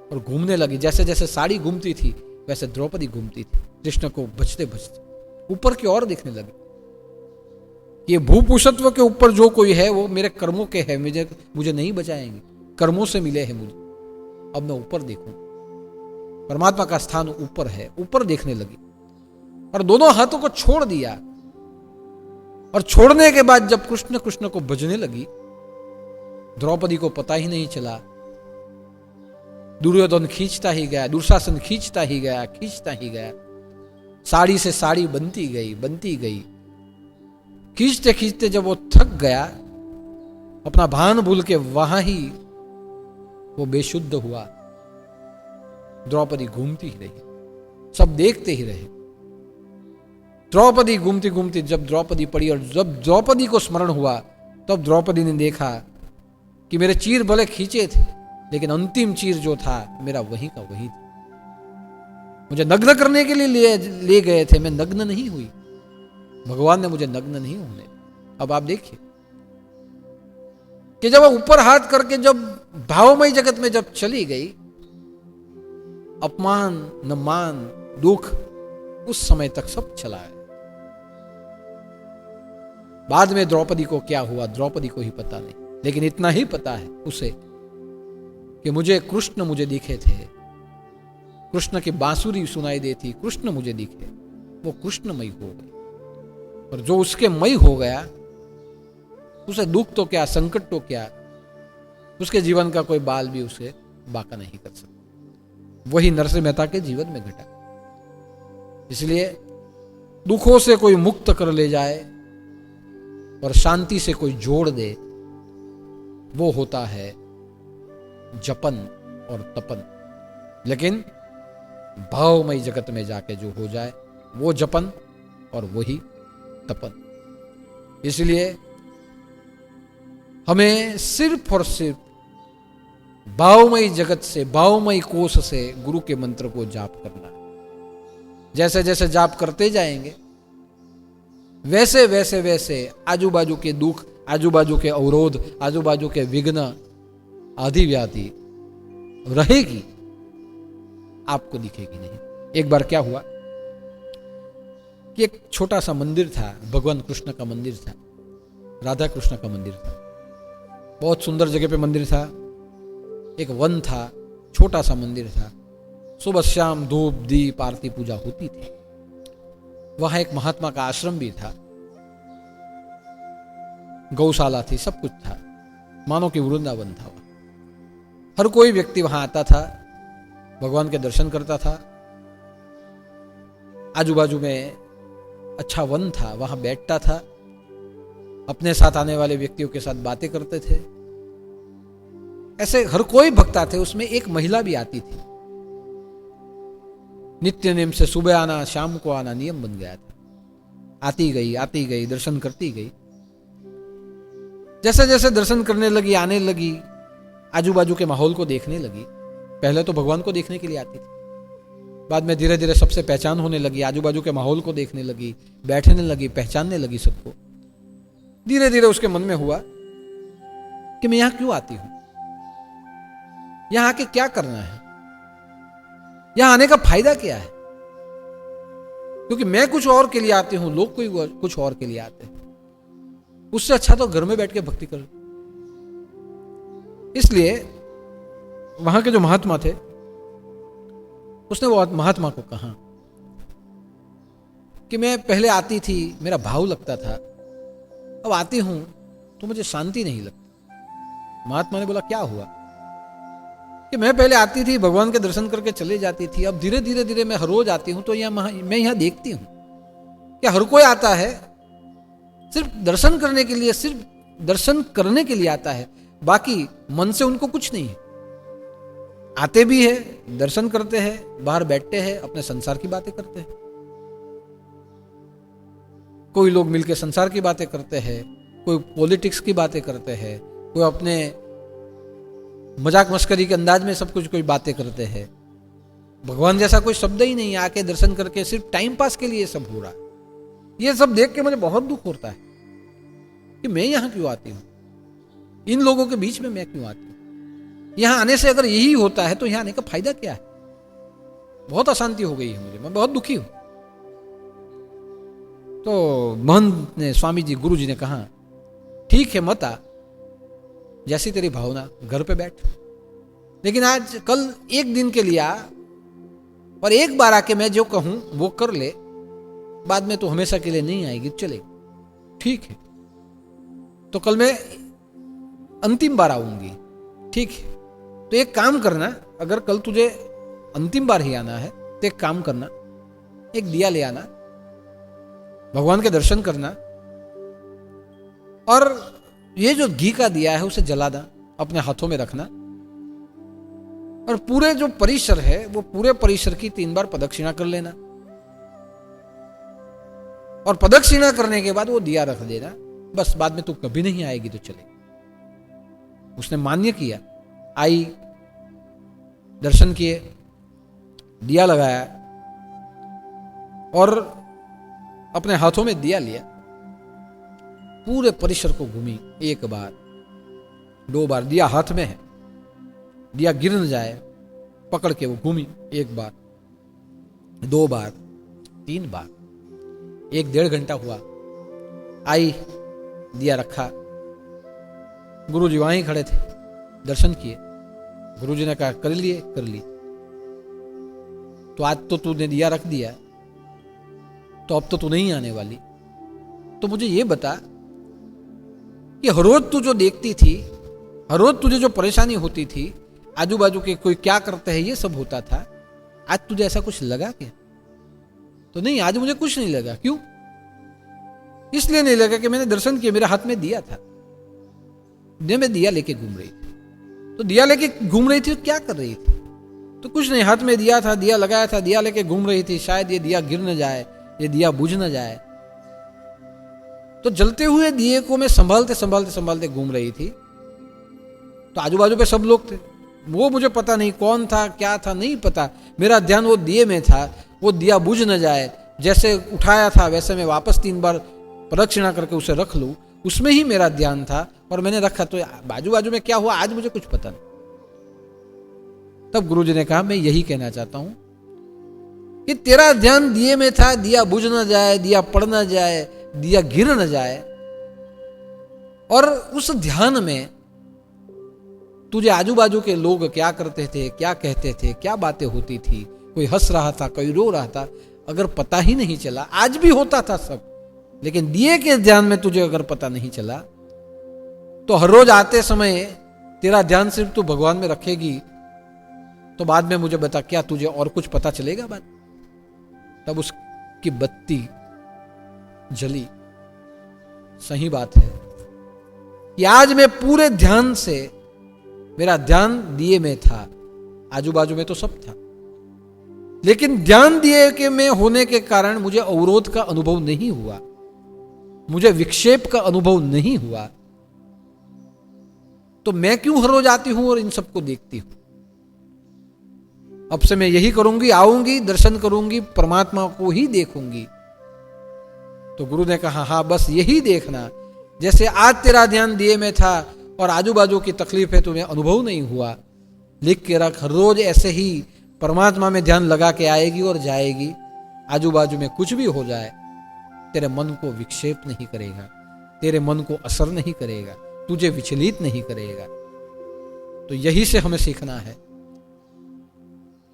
और घूमने लगी। जैसे जैसे साड़ी घूमती थी वैसे द्रौपदी घूमती थी, कृष्ण को भजते भजते ऊपर की ओर देखने लगी ये भूपुषत्व के ऊपर जो कोई है वो मेरे कर्मों के है, मुझे नहीं बचाएंगे, कर्मों से मिले हैं मुझे। अब मैं ऊपर देखूं, परमात्मा का स्थान ऊपर है, ऊपर देखने लगी और दोनों हाथों को छोड़ दिया। और छोड़ने के बाद जब कृष्ण कृष्ण को भजने लगी, द्रौपदी को पता ही नहीं चला। दुर्योधन खींचता ही गया, दुशासन खींचता ही गया, खींचता ही गया, साड़ी से साड़ी बनती गई। खींचते खींचते जब वो थक गया, अपना भान भूल के वहां ही वो बेशुद्ध हुआ। द्रौपदी घूमती ही रही, सब देखते ही रहे। द्रौपदी घूमती घूमती जब द्रौपदी पड़ी और जब द्रौपदी को स्मरण हुआ, तब द्रौपदी ने देखा कि मेरे चीर भले खींचे थे, लेकिन अंतिम चीर जो था मेरा वही का वही था। मुझे नग्न करने के लिए ले गए थे, मैं नग्न नहीं हुई, भगवान ने मुझे नग्न नहीं होने। अब आप देखिए कि जब ऊपर हाथ करके जब भावमय जगत में जब चली गई, अपमान न मान दुख उस समय तक सब चला है। बाद में द्रौपदी को क्या हुआ, द्रौपदी को ही पता नहीं, लेकिन इतना ही पता है उसे कि मुझे कृष्ण मुझे दिखे थे, कृष्ण की बांसुरी सुनाई देती, कृष्ण मुझे दिखे, वो कृष्णमयी हो गई। और जो उसके मई हो गया, उसे दुख तो क्या, संकट तो क्या, उसके जीवन का कोई बाल भी उसे बाका नहीं कर सकता। वही नरसिंह मेहता के जीवन में घटा। इसलिए दुखों से कोई मुक्त कर ले जाए और शांति से कोई जोड़ दे, वो होता है जपन और तपन। लेकिन भावमय जगत में जाके जो हो जाए, वो जपन और वही तपन। इसलिए हमें सिर्फ और सिर्फ भावमय जगत से, भावमय कोश से गुरु के मंत्र को जाप करना है। जैसे जैसे जाप करते जाएंगे, वैसे वैसे वैसे आजू बाजू के दुख, आजू बाजू के अवरोध, आजू बाजू के विघ्न, आदि व्याधि रहेगी, आपको दिखेगी नहीं। एक बार क्या हुआ कि एक छोटा सा मंदिर था, भगवान कृष्ण का मंदिर था, राधा कृष्ण का मंदिर था, बहुत सुंदर जगह पे मंदिर था। एक वन था, छोटा सा मंदिर था, सुबह शाम धूप दीप आरती पूजा होती थी। वहां एक महात्मा का आश्रम भी था, गौशाला थी, सब कुछ था, मानो कि वृंदावन था। हर कोई व्यक्ति वहां आता था, भगवान के दर्शन करता था। आजू बाजू में अच्छा वन था, वहां बैठता था, अपने साथ आने वाले व्यक्तियों के साथ बातें करते थे। ऐसे हर कोई भक्त थे। उसमें एक महिला भी आती थी, नित्य नेम से सुबह आना शाम को आना नियम बन गया था। आती गई दर्शन करती गई। जैसे जैसे दर्शन करने लगी, आने लगी, आजू बाजू के माहौल को देखने लगी। पहले तो भगवान को देखने के लिए आती थी, बाद में धीरे धीरे सबसे पहचान होने लगी, आजू बाजू के माहौल को देखने लगी, बैठने लगी, पहचानने लगी सबको। धीरे धीरे उसके मन में हुआ कि मैं यहां क्यों आती हूं, यहां आके क्या करना है, यहां आने का फायदा क्या है। क्योंकि मैं कुछ और के लिए आती हूं, लोग कोई कुछ और के लिए आते हैं। उससे अच्छा तो घर में बैठ के भक्ति करो। इसलिए वहां के जो महात्मा थे, उसने वो महात्मा को कहा कि मैं पहले आती थी, मेरा भाव लगता था, अब आती हूं तो मुझे शांति नहीं लगती। महात्मा ने बोला क्या हुआ? कि मैं पहले आती थी, भगवान के दर्शन करके चले जाती थी, अब धीरे धीरे धीरे मैं हर रोज आती हूं तो मैं यहां देखती हूं कि हर कोई आता है सिर्फ दर्शन करने के लिए, सिर्फ दर्शन करने के लिए आता है, बाकी मन से उनको कुछ नहीं है। आते भी है, दर्शन करते हैं, बाहर बैठते हैं, अपने संसार की बातें करते हैं। कोई लोग मिलकर संसार की बातें करते हैं, कोई पॉलिटिक्स की बातें करते हैं, कोई अपने मजाक मस्करी के अंदाज में सब कुछ कोई बातें करते हैं। भगवान जैसा कोई शब्द ही नहीं, आके दर्शन करके सिर्फ टाइम पास के लिए सब हो रहा है। ये सब देख के मुझे बहुत दुख होता है कि मैं यहां क्यों आती हूं, इन लोगों के बीच में मैं क्यों आती हूं। यहां आने से अगर यही होता है तो यहां आने का फायदा क्या है। बहुत अशांति हो गई है मुझे, मैं बहुत दुखी हूं। तो महंत ने, स्वामी जी, गुरु जी ने कहा, ठीक है मत आ, जैसी तेरी भावना, घर पे बैठ, लेकिन आज कल एक दिन के लिए आ और एक बार आके मैं जो कहूं वो कर ले, बाद में तो हमेशा के लिए नहीं आएगी, चलेगी। ठीक है, तो कल मैं अंतिम बार आऊंगी। ठीक है, तो एक काम करना, अगर कल तुझे अंतिम बार ही आना है तो एक काम करना, एक दिया ले आना, भगवान के दर्शन करना, और ये जो घी का दिया है उसे जलाना, अपने हाथों में रखना, और पूरे जो परिसर है वो पूरे परिसर की 3 बार प्रदक्षिणा कर लेना, और प्रदक्षिणा करने के बाद वो दिया रख देना। बस, बाद में तू कभी नहीं आएगी तो चले। उसने मान्य किया, आई, दर्शन किए, दिया लगाया और अपने हाथों में दिया लिया, पूरे परिसर को घूमी, 1 बार 2 बार, दिया हाथ में है, दिया गिर न जाए, पकड़ के वो घूमी, 1 बार 2 बार 3 बार, 1-1.5 घंटा हुआ, आई, दिया रखा, गुरुजी वहीं खड़े थे, दर्शन किए, गुरुजी ने कहा, कर लिए, कर ली, तो आज तो तूने दिया रख दिया, तो अब तो तू नहीं आने वाली, तो मुझे ये बता कि हर रोज तू जो देखती थी, हर रोज तुझे जो परेशानी होती थी, आजू बाजू के कोई क्या करते हैं ये सब होता था, आज तुझे ऐसा कुछ लगा क्या? तो नहीं, आज मुझे कुछ नहीं लगा। क्यों? इसलिए नहीं लगा कि मैंने दर्शन किया, मेरे हाथ में दिया था, मैं दिया लेके घूम रही थी। तो दिया लेके घूम रही थी तो क्या कर रही थी? तो कुछ नहीं, हाथ में दिया था, दिया लगाया था, दिया लेके घूम रही थी, शायद ये दिया गिर न जाए, ये दिया बुझ न जाए। तो जलते हुए दिए को मैं संभालते संभालते संभालते घूम रही थी, तो आजू बाजू पे सब लोग थे, वो मुझे पता नहीं कौन था, क्या था, नहीं पता, मेरा ध्यान वो दिए में था, वो दिया बुझ न जाए, जैसे उठाया था वैसे मैं वापस 3 बार प्रदक्षिणा करके उसे रख लूं, उसमें ही मेरा ध्यान था और मैंने रखा। तो बाजू बाजू में क्या हुआ आज मुझे कुछ पता नहीं। तब गुरुजी ने कहा, मैं यही कहना चाहता हूं कि तेरा ध्यान दिए में था, दिया बुझ न जाए, दिया पड़ न जाए, दिया गिर न जाए, और उस ध्यान में तुझे आजू बाजू के लोग क्या करते थे, क्या कहते थे, क्या बातें होती थी, कोई हंस रहा था, कोई रो रहा था, अगर पता ही नहीं चला, आज भी होता था सब, लेकिन दिए के ध्यान में तुझे अगर पता नहीं चला, तो हर रोज आते समय तेरा ध्यान सिर्फ तू भगवान में रखेगी, तो बाद में मुझे बता, क्या तुझे और कुछ पता चलेगा बाद? तब उसकी बत्ती जली। सही बात है कि आज मैं पूरे ध्यान से, मेरा ध्यान दिए में था, आजू बाजू में तो सब था, लेकिन ध्यान दिए के में होने के कारण मुझे अवरोध का अनुभव नहीं हुआ, मुझे विक्षेप का अनुभव नहीं हुआ। तो मैं क्यों हर रोज आती हूं और इन सबको देखती हूं? अब से मैं यही करूंगी, आऊंगी, दर्शन करूंगी, परमात्मा को ही देखूंगी। तो गुरु ने कहा, हाँ बस यही देखना, जैसे आज तेरा ध्यान दिए में था और आजू बाजू की तकलीफ है, तुम्हें अनुभव नहीं हुआ, लिख के रख, हर रोज ऐसे ही परमात्मा में ध्यान लगा के आएगी और जाएगी, आजू बाजू में कुछ भी हो जाए तेरे मन को विक्षेप नहीं करेगा, तेरे मन को असर नहीं करेगा, तुझे विचलित नहीं करेगा। तो यही से हमें सीखना है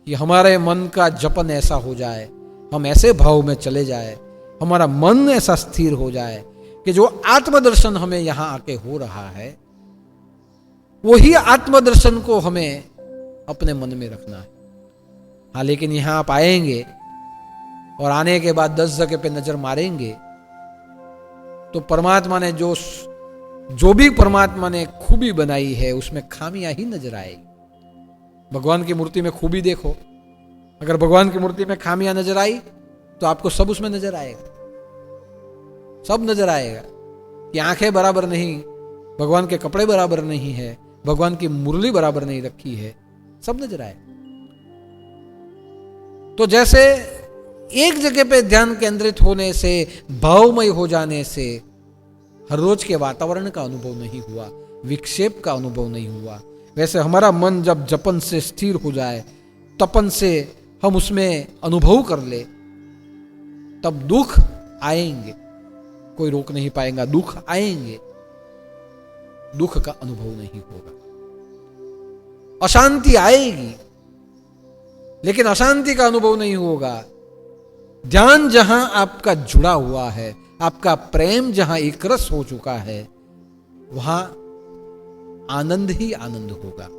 कि हमारे मन का जपन ऐसा हो जाए, हम ऐसे भाव में चले जाए, हमारा मन ऐसा स्थिर हो जाए कि जो आत्मदर्शन हमें यहां आके हो रहा है, वही आत्मदर्शन को हमें अपने मन में रखना है। हाँ, लेकिन यहां आप आएंगे और आने के बाद 10 जगह पे नजर मारेंगे तो परमात्मा ने जो भी परमात्मा ने खूबी बनाई है उसमें खामियां ही नजर आएगी। भगवान की मूर्ति में खूबी देखो, अगर भगवान की मूर्ति में खामियां नजर आई तो आपको सब उसमें नजर आएगा, सब नजर आएगा कि आंखें बराबर नहीं, भगवान के कपड़े बराबर नहीं है, भगवान की मुरली बराबर नहीं रखी है, सब नजर आएगा। तो जैसे एक जगह पे ध्यान केंद्रित होने से, भावमय हो जाने से हर रोज के वातावरण का अनुभव नहीं हुआ, विक्षेप का अनुभव नहीं हुआ, वैसे हमारा मन जब जपन से स्थिर हो जाए, तपन से हम उसमें अनुभव कर ले, तब दुख आएंगे, कोई रोक नहीं पाएगा। दुख आएंगे, दुख का अनुभव नहीं होगा। अशांति आएगी, लेकिन अशांति का अनुभव नहीं होगा। ध्यान जहां आपका जुड़ा हुआ है, आपका प्रेम जहां एकरस हो चुका है, वहां आनंद ही आनंद होगा,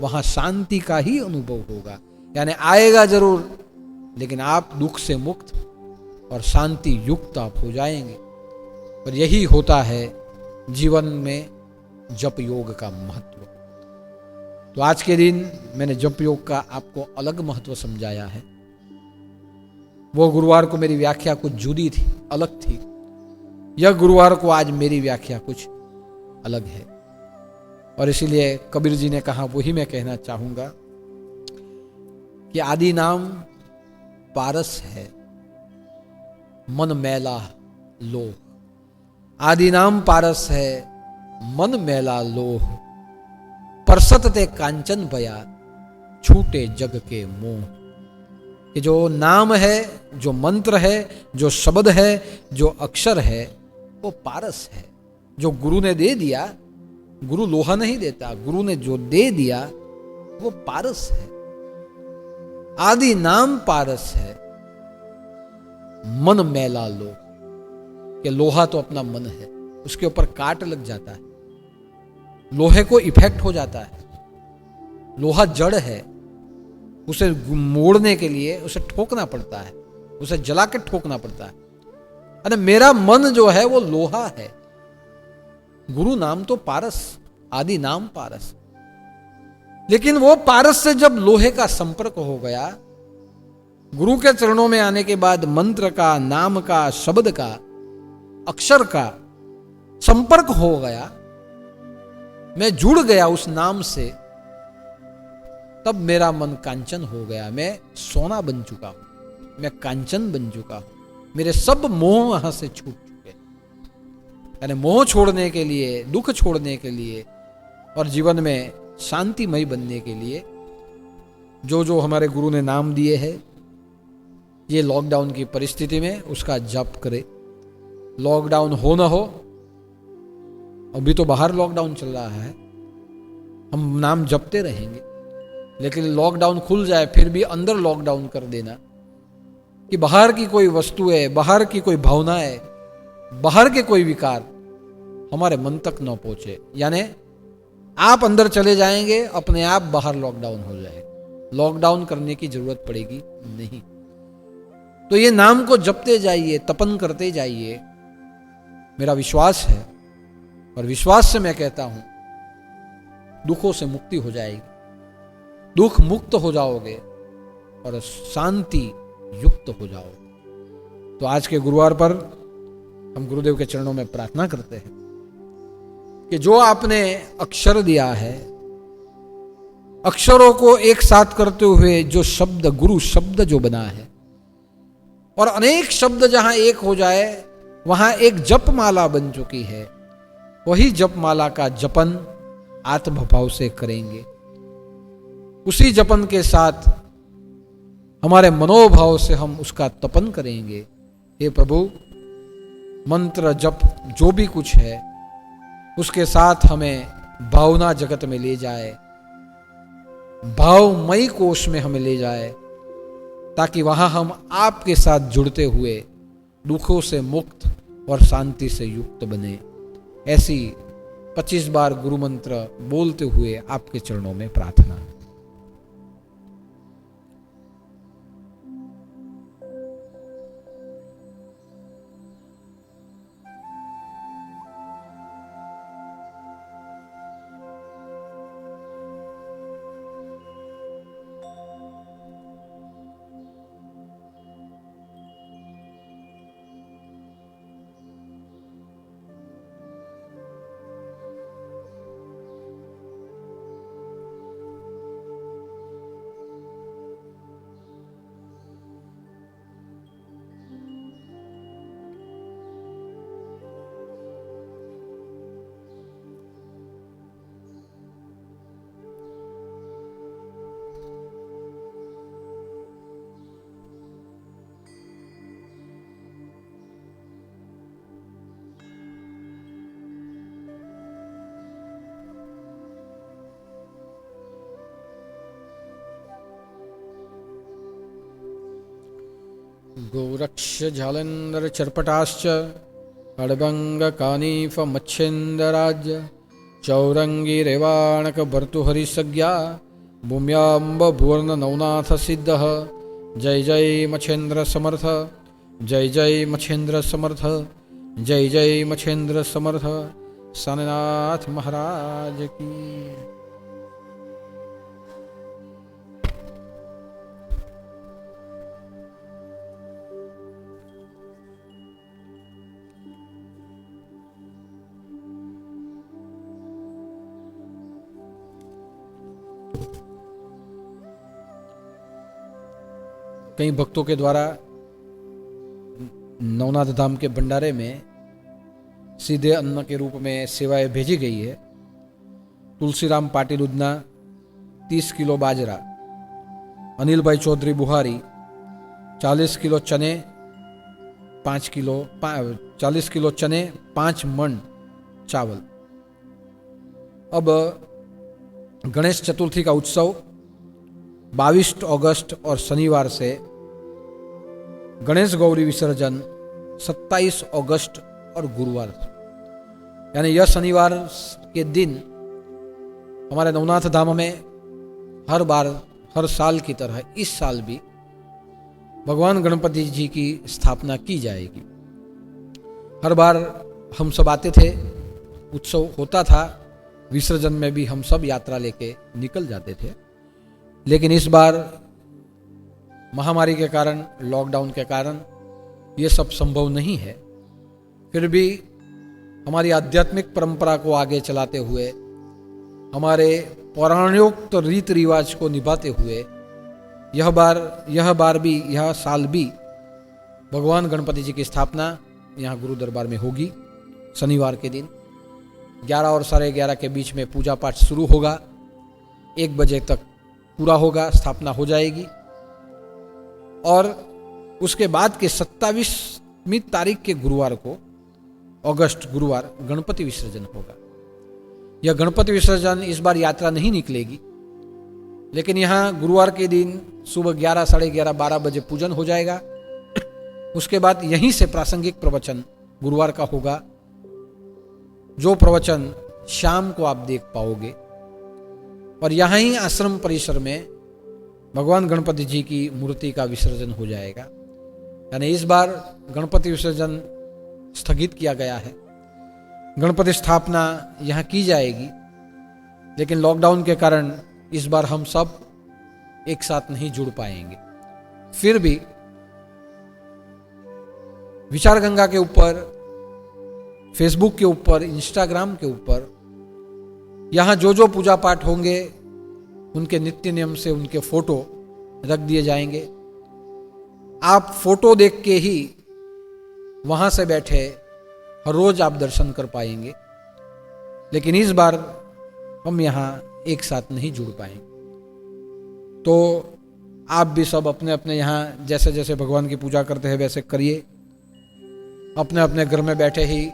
वहां शांति का ही अनुभव होगा। यानी आएगा जरूर, लेकिन आप दुख से मुक्त और शांति युक्त आप हो जाएंगे। और यही होता है जीवन में जप योग का महत्व। तो आज के दिन मैंने जप योग का आपको अलग महत्व समझाया है। वो गुरुवार को मेरी व्याख्या कुछ जुदी थी, अलग थी। यह गुरुवार को आज मेरी व्याख्या कुछ अलग है। और इसीलिए कबीर जी ने कहा, वही मैं कहना चाहूंगा कि आदि नाम पारस है, मन मैला लोह। आदि नाम पारस है, मन मैला लोह। परसत ते कांचन बया, छूटे जग के मोह। कि जो नाम है, जो मंत्र है, जो शब्द है, जो अक्षर है, वो पारस है। जो गुरु ने दे दिया, गुरु लोहा नहीं देता, गुरु ने जो दे दिया वो पारस है। आदि नाम पारस है, मन मैला लोह। कि लोहा तो अपना मन है, उसके ऊपर काट लग जाता है, लोहे को इफेक्ट हो जाता है। लोहा जड़ है, उसे मोड़ने के लिए उसे ठोकना पड़ता है, उसे जला के ठोकना पड़ता है। अरे मेरा मन जो है वो लोहा है। गुरु नाम तो पारस, आदि नाम पारस। लेकिन वो पारस से जब लोहे का संपर्क हो गया, गुरु के चरणों में आने के बाद मंत्र का, नाम का, शब्द का, अक्षर का संपर्क हो गया, मैं जुड़ गया उस नाम से, तब मेरा मन कांचन हो गया। मैं सोना बन चुका हूं, मैं कांचन बन चुका हूं। मेरे सब मोह वहां से छूट चुके। यानी मोह छोड़ने के लिए, दुख छोड़ने के लिए और जीवन में शांतिमय बनने के लिए जो जो हमारे गुरु ने नाम दिए हैं, ये लॉकडाउन की परिस्थिति में उसका जप करे। लॉकडाउन हो ना हो, अभी तो बाहर लॉकडाउन चल रहा है, हम नाम जपते रहेंगे। लेकिन लॉकडाउन खुल जाए फिर भी अंदर लॉकडाउन कर देना, कि बाहर की कोई वस्तुएं, बाहर की कोई भावनाएं, बाहर के कोई विकार हमारे मन तक न पहुंचे। यानी आप अंदर चले जाएंगे, अपने आप बाहर लॉकडाउन हो जाएगा। लॉकडाउन करने की जरूरत पड़ेगी नहीं। तो ये नाम को जपते जाइए, तपन करते जाइए। मेरा विश्वास है, और विश्वास से मैं कहता हूं, दुखों से मुक्ति हो जाएगी, दुख मुक्त हो जाओगे और शांति युक्त हो जाओगे। तो आज के गुरुवार पर हम गुरुदेव के चरणों में प्रार्थना करते हैं कि जो आपने अक्षर दिया है, अक्षरों को एक साथ करते हुए जो शब्द, गुरु शब्द जो बना है, और अनेक शब्द जहां एक हो जाए वहां एक जपमाला बन चुकी है। वही जपमाला का जपन आत्मभाव से करेंगे। उसी जपन के साथ हमारे मनोभाव से हम उसका तपन करेंगे। हे प्रभु, मंत्र जप जो भी कुछ है उसके साथ हमें भावना जगत में ले जाए, भावमयी कोश में हमें ले जाए, ताकि वहां हम आपके साथ जुड़ते हुए दुखों से मुक्त और शांति से युक्त बने। ऐसी 25 बार गुरु मंत्र बोलते हुए आपके चरणों में प्रार्थना। गोरक्ष जालंधर चर्पटाश्च खड्बंग कानीफ मच्छेंदराज चौरंगी रेवाणक भर्तुहरिसज्ञा भूम्यांब भुवर्ण नवनाथ सिद्ध। जय जय मच्छेंद्र समर्थ, जय जय मच्छेंद्र समर्थ, जय जय मच्छेंद्र समर्थ। साननाथ महाराज की। कई भक्तों के द्वारा नवनाथ धाम के भंडारे में सीधे अन्न के रूप में सेवाएं भेजी गई है। तुलसीराम पाटिल उदना 30 किलो बाजरा, अनिल भाई चौधरी बुहारी 40 किलो चने 5 मन चावल। अब गणेश चतुर्थी का उत्सव 22 अगस्त और शनिवार से, गणेश गौरी विसर्जन 27 अगस्त और गुरुवार, यानी यह शनिवार के दिन हमारे नवनाथ धाम में हर साल की तरह इस साल भी भगवान गणपति जी की स्थापना की जाएगी। हर बार हम सब आते थे, उत्सव होता था, विसर्जन में भी हम सब यात्रा लेके निकल जाते थे। लेकिन इस बार महामारी के कारण, लॉकडाउन के कारण ये सब संभव नहीं है। फिर भी हमारी आध्यात्मिक परंपरा को आगे चलाते हुए, हमारे पौराणिक रीति रिवाज को निभाते हुए यह साल भी भगवान गणपति जी की स्थापना यहाँ गुरु दरबार में होगी। शनिवार के दिन 11 और 11:30 के बीच में पूजा पाठ शुरू होगा, 1 बजे तक पूरा होगा, स्थापना हो जाएगी। और उसके बाद के 27वीं तारीख के गुरुवार को, अगस्त गुरुवार, गणपति विसर्जन होगा। यह गणपति विसर्जन इस बार यात्रा नहीं निकलेगी, लेकिन यहाँ गुरुवार के दिन सुबह 11, 11:30, 12 बजे पूजन हो जाएगा। उसके बाद यहीं से प्रासंगिक प्रवचन गुरुवार का होगा, जो प्रवचन शाम को आप देख पाओगे। और यहाँ ही आश्रम परिसर में भगवान गणपति जी की मूर्ति का विसर्जन हो जाएगा। यानी इस बार गणपति विसर्जन स्थगित किया गया है, गणपति स्थापना यहाँ की जाएगी, लेकिन लॉकडाउन के कारण इस बार हम सब एक साथ नहीं जुड़ पाएंगे। फिर भी विचार गंगा के ऊपर, फेसबुक के ऊपर, इंस्टाग्राम के ऊपर यहाँ जो पूजा पाठ होंगे उनके नित्य नियम से उनके फोटो रख दिए जाएंगे। आप फोटो देख के ही वहां से बैठे हर रोज आप दर्शन कर पाएंगे। लेकिन इस बार हम यहाँ एक साथ नहीं जुड़ पाएंगे। तो आप भी सब अपने अपने यहाँ जैसे जैसे भगवान की पूजा करते हैं वैसे करिए। अपने अपने घर में बैठे ही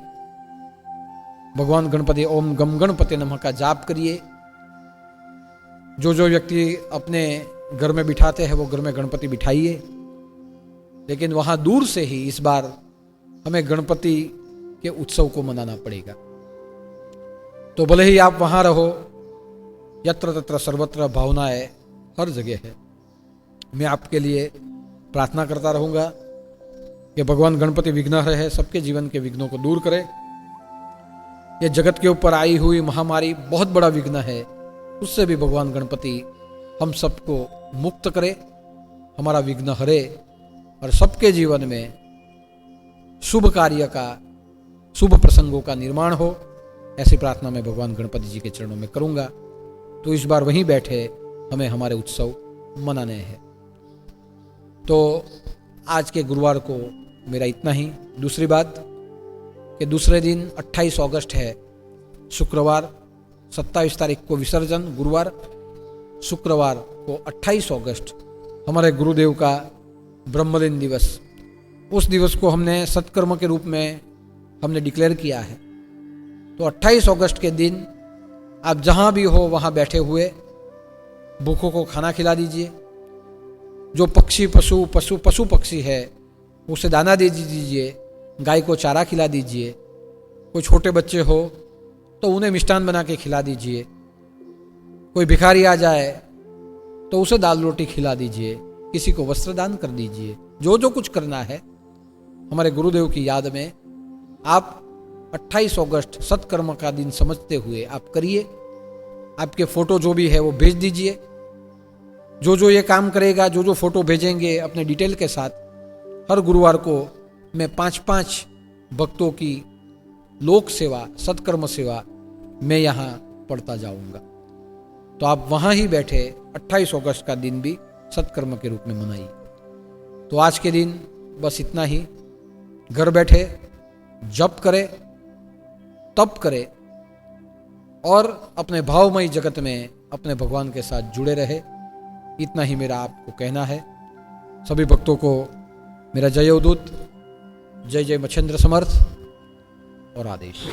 भगवान गणपति ओम गम गणपति नमः का जाप करिए। जो व्यक्ति अपने घर में बिठाते हैं वो घर में गणपति बिठाइए। लेकिन वहां दूर से ही इस बार हमें गणपति के उत्सव को मनाना पड़ेगा। तो भले ही आप वहां रहो, यत्र तत्र सर्वत्र भावनाएं हर जगह है। मैं आपके लिए प्रार्थना करता रहूंगा कि भगवान गणपति विघ्नहर है, सबके जीवन के विघ्नों को दूर करे। ये जगत के ऊपर आई हुई महामारी बहुत बड़ा विघ्न है, उससे भी भगवान गणपति हम सबको मुक्त करे, हमारा विघ्न हरे और सबके जीवन में शुभ कार्य का, शुभ प्रसंगों का निर्माण हो। ऐसी प्रार्थना मैं भगवान गणपति जी के चरणों में करूंगा। तो इस बार वहीं बैठे हमें हमारे उत्सव मनाने हैं। तो आज के गुरुवार को मेरा इतना ही। दूसरी बात कि दूसरे दिन 28 अगस्त है, शुक्रवार, 27 तारीख को विसर्जन गुरुवार, शुक्रवार को 28 अगस्त हमारे गुरुदेव का ब्रह्मदिन दिवस। उस दिवस को हमने सत्कर्म के रूप में हमने डिक्लेयर किया है। तो 28 अगस्त के दिन आप जहाँ भी हो वहाँ बैठे हुए भूखों को खाना खिला दीजिए। जो पक्षी पशु पक्षी है उसे दाना दे दीजिए, गाय को चारा खिला दीजिए, कोई छोटे बच्चे हो तो उन्हें मिष्ठान बना के खिला दीजिए, कोई भिखारी आ जाए तो उसे दाल रोटी खिला दीजिए, किसी को वस्त्र दान कर दीजिए। जो जो कुछ करना है हमारे गुरुदेव की याद में आप 28 अगस्त सत्कर्म का दिन समझते हुए आप करिए। आपके फोटो जो भी है वो भेज दीजिए। जो जो ये काम करेगा, जो जो फोटो भेजेंगे अपने डिटेल के साथ, हर गुरुवार को मैं 5-5 भक्तों की लोक सेवा, सत्कर्म सेवा मैं यहाँ पढ़ता जाऊंगा। तो आप वहाँ ही बैठे 28 अगस्त का दिन भी सत्कर्म के रूप में मनाइए। तो आज के दिन बस इतना ही। घर बैठे जप करें, तप करें और अपने भावमयी जगत में अपने भगवान के साथ जुड़े रहे। इतना ही मेरा आपको कहना है। सभी भक्तों को मेरा जय अवधूत, जय जय मच्छिंद्र समर्थ और आदेश।